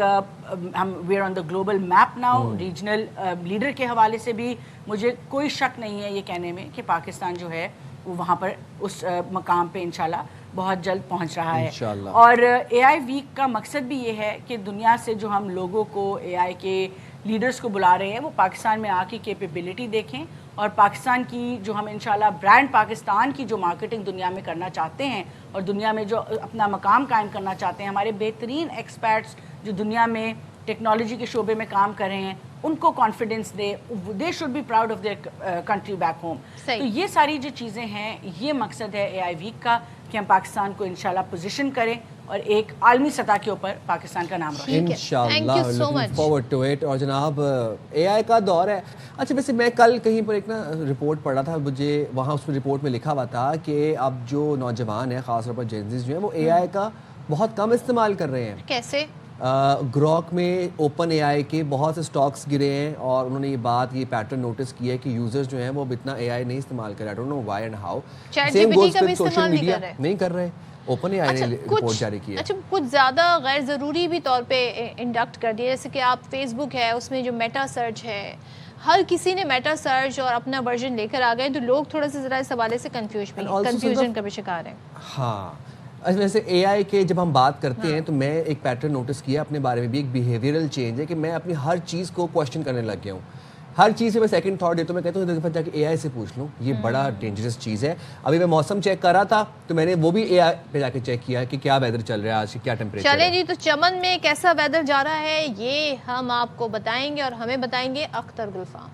ہم we are on the global map now. Regional leader کے حوالے سے بھی مجھے کوئی شک نہیں ہے یہ کہنے میں کہ پاکستان جو ہے وہ وہاں پر اس مقام پہ انشاءاللہ بہت جلد پہنچ رہا ہے. اور اے آئی ویک کا مقصد بھی یہ ہے کہ دنیا سے جو ہم لوگوں کو اے آئی کے لیڈرز کو بلا رہے ہیں وہ پاکستان میں آ کے کیپیبلٹی دیکھیں, اور پاکستان کی جو ہم انشاءاللہ برانڈ پاکستان کی جو مارکیٹنگ دنیا میں کرنا چاہتے ہیں اور دنیا میں جو اپنا مقام قائم کرنا چاہتے ہیں, ہمارے بہترین ایکسپرٹس جو دنیا میں ٹیکنالوجی کے شعبے میں کام کر رہے ہیں ان کو کانفیڈنس دے, they should be proud of their country back home. تو یہ ساری جو چیزیں ہیں یہ مقصد ہے اے آئی ویک کا کہ ہم پاکستان کو انشاءاللہ پوزیشن کریں اور ایک عالمی سطح کے اوپر پاکستان کا نام روشن. انشاءاللہ looking forward to it. اور جناب اے آئی کا دور ہے. اچھا ویسے میں کل کہیں پر ایک نا رپورٹ پڑھا تھا, مجھے وہاں اس رپورٹ میں لکھا ہوا تھا کہ اب جو نوجوان ہیں خاص طور پر جینزیز جو ہیں وہ اے آئی کا بہت کم استعمال کر رہے ہیں. کیسے؟ گروک میں اوپن اے آئی کے بہت سے سٹاکس گرے ہیں اور انہوں نے یہ پیٹرن نوٹس کیا ہے کہ یوزرز جو ہیں وہ اب اتنا اے آئی نہیں استعمال کر رہے. I don't know why and how. Same goes with social media نہیں کر رہے. اوپن اے آئی نے رپورٹ جاری کی ہے. اچھا کچھ زیادہ غیر ضروری بھی طور پہ انڈکٹ کر دیا, جیسے کہ آپ فیس بک ہے اس میں جو میٹا سرچ ہے, ہر کسی نے میٹا سرچ اور اپنا ورژن لے کر آ گئے, تو لوگ تھوڑا سا ذرا اس حوالے سے کنفیوژن کا بھی شکار ہیں. ہاں ویسے اے آئی کے جب ہم بات کرتے ہیں تو میں ایک پیٹرن نوٹس کیا اپنے بارے میں بھی, ایک بیہیویئرل چینج ہے کہ میں اپنی ہر چیز کو کوشچن کرنے لگ گیا ہوں. ہر چیز سے میں سیکنڈ تھاٹ دیتا ہوں, میں کہتا ہوں ایک دفعہ جا کے اے آئی سے پوچھ لوں, یہ بڑا ڈینجرس چیز ہے. ابھی میں موسم چیک کر رہا تھا تو میں نے وہ بھی اے آئی پہ جا کے چیک کیا کہ کیا ویدر چل رہا ہے آج, کیا ٹیمپریچر. چلیں جی, تو چمن میں کیسا ویدر جا رہا ہے یہ ہم آپ کو بتائیں گے, اور ہمیں بتائیں گے اختر گلفام.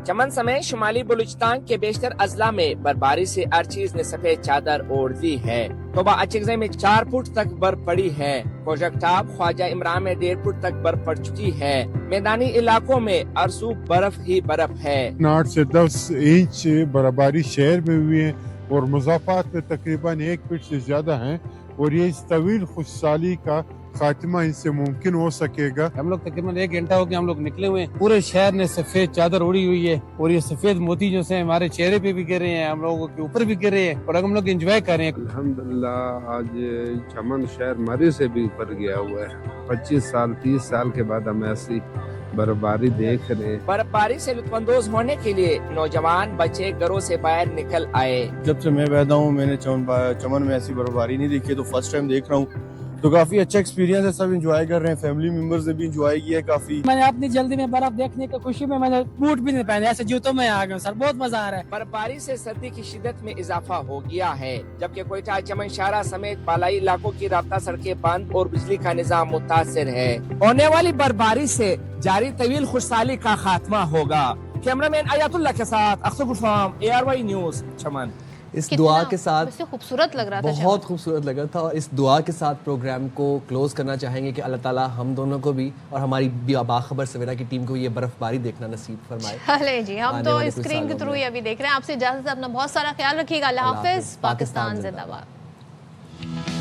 چمن سمیت شمالی بلوچستان کے بیشتر اضلاع میں برفباری سے ہر چیز نے سفید چادر اوڑھ دی ہے. توبہ اچکزئی میں 4 فٹ تک برف پڑی ہے. کوجک ٹاپ خواجہ عمران میں 1.5 فٹ تک برف پڑ چکی ہے. میدانی علاقوں میں ارسو برف ہی برف ہے. 8 سے 10 انچ برفباری شہر میں ہوئی ہے اور مضافات میں تقریباً 1 فٹ سے زیادہ ہیں, اور یہ اس طویل خوشحالی کا خاتمہ اس سے ممکن ہو سکے گا. ہم لوگ تقریباً 1 گھنٹہ ہو گیا ہم لوگ نکلے ہوئے ہیں. پورے شہر نے سفید چادر اڑی ہوئی ہے, اور یہ سفید موتی جو سے ہمارے چہرے پہ بھی گر رہے ہیں, ہم لوگوں کے اوپر بھی گر رہے ہیں, اور ہم لوگ انجوائے کر رہے ہیں. الحمدللہ آج چمن شہر مری سے بھی اوپر گیا ہوا ہے. 25 سال 30 سال کے بعد ہم ایسی برفباری دیکھ رہے ہیں. برفباری سے لطف اندوز ہونے کے لیے نوجوان بچے گھروں سے باہر نکل آئے. جب سے میں پیدا ہوں میں نے چمن میں ایسی برفباری نہیں دیکھی, تو فرسٹ ٹائم دیکھ رہا ہوں, تو کافی اچھا ایکسپیرینس ہے. سب انجوائے کر رہے ہیں, فیملی ممبرز نے بھی انجوائے کیا ہے کافی. میں نے اپنی جلدی میں برف دیکھنے کی خوشی میں نے بوٹ بھی نہیں پہنے, ایسے جوتوں میں آ گیا سر, بہت مزہ آ رہا ہے. برفباری سے سردی کی شدت میں اضافہ ہو گیا ہے, جبکہ کوئٹہ چمن شاہراہ سمیت بالائی علاقوں کی رابطہ سڑکیں بند اور بجلی کا نظام متاثر ہے. ہونے والی برفباری سے جاری طویل خوشحالی کا خاتمہ ہوگا. کیمرہ مین آیات اللہ کے ساتھ اختر گلفام, ARY نیوز چمن. اس دعا کے ساتھ خوبصورت لگ رہا تھا, بہت خوبصورت لگ رہا تھا, اور اس دعا کے ساتھ پروگرام کو کلوز کرنا چاہیں گے کہ اللہ تعالیٰ ہم دونوں کو بھی اور ہماری باخبر سویرا کی ٹیم کو یہ برف باری دیکھنا نصیب فرمائے. چلیں جی, ہم تو اسکرین کے تھرو ہی ابھی دیکھ رہے ہیں. آپ سے اجازت, اپنا بہت سارا خیال رکھیے گا. اللہ حافظ. پاکستان زندہ باد.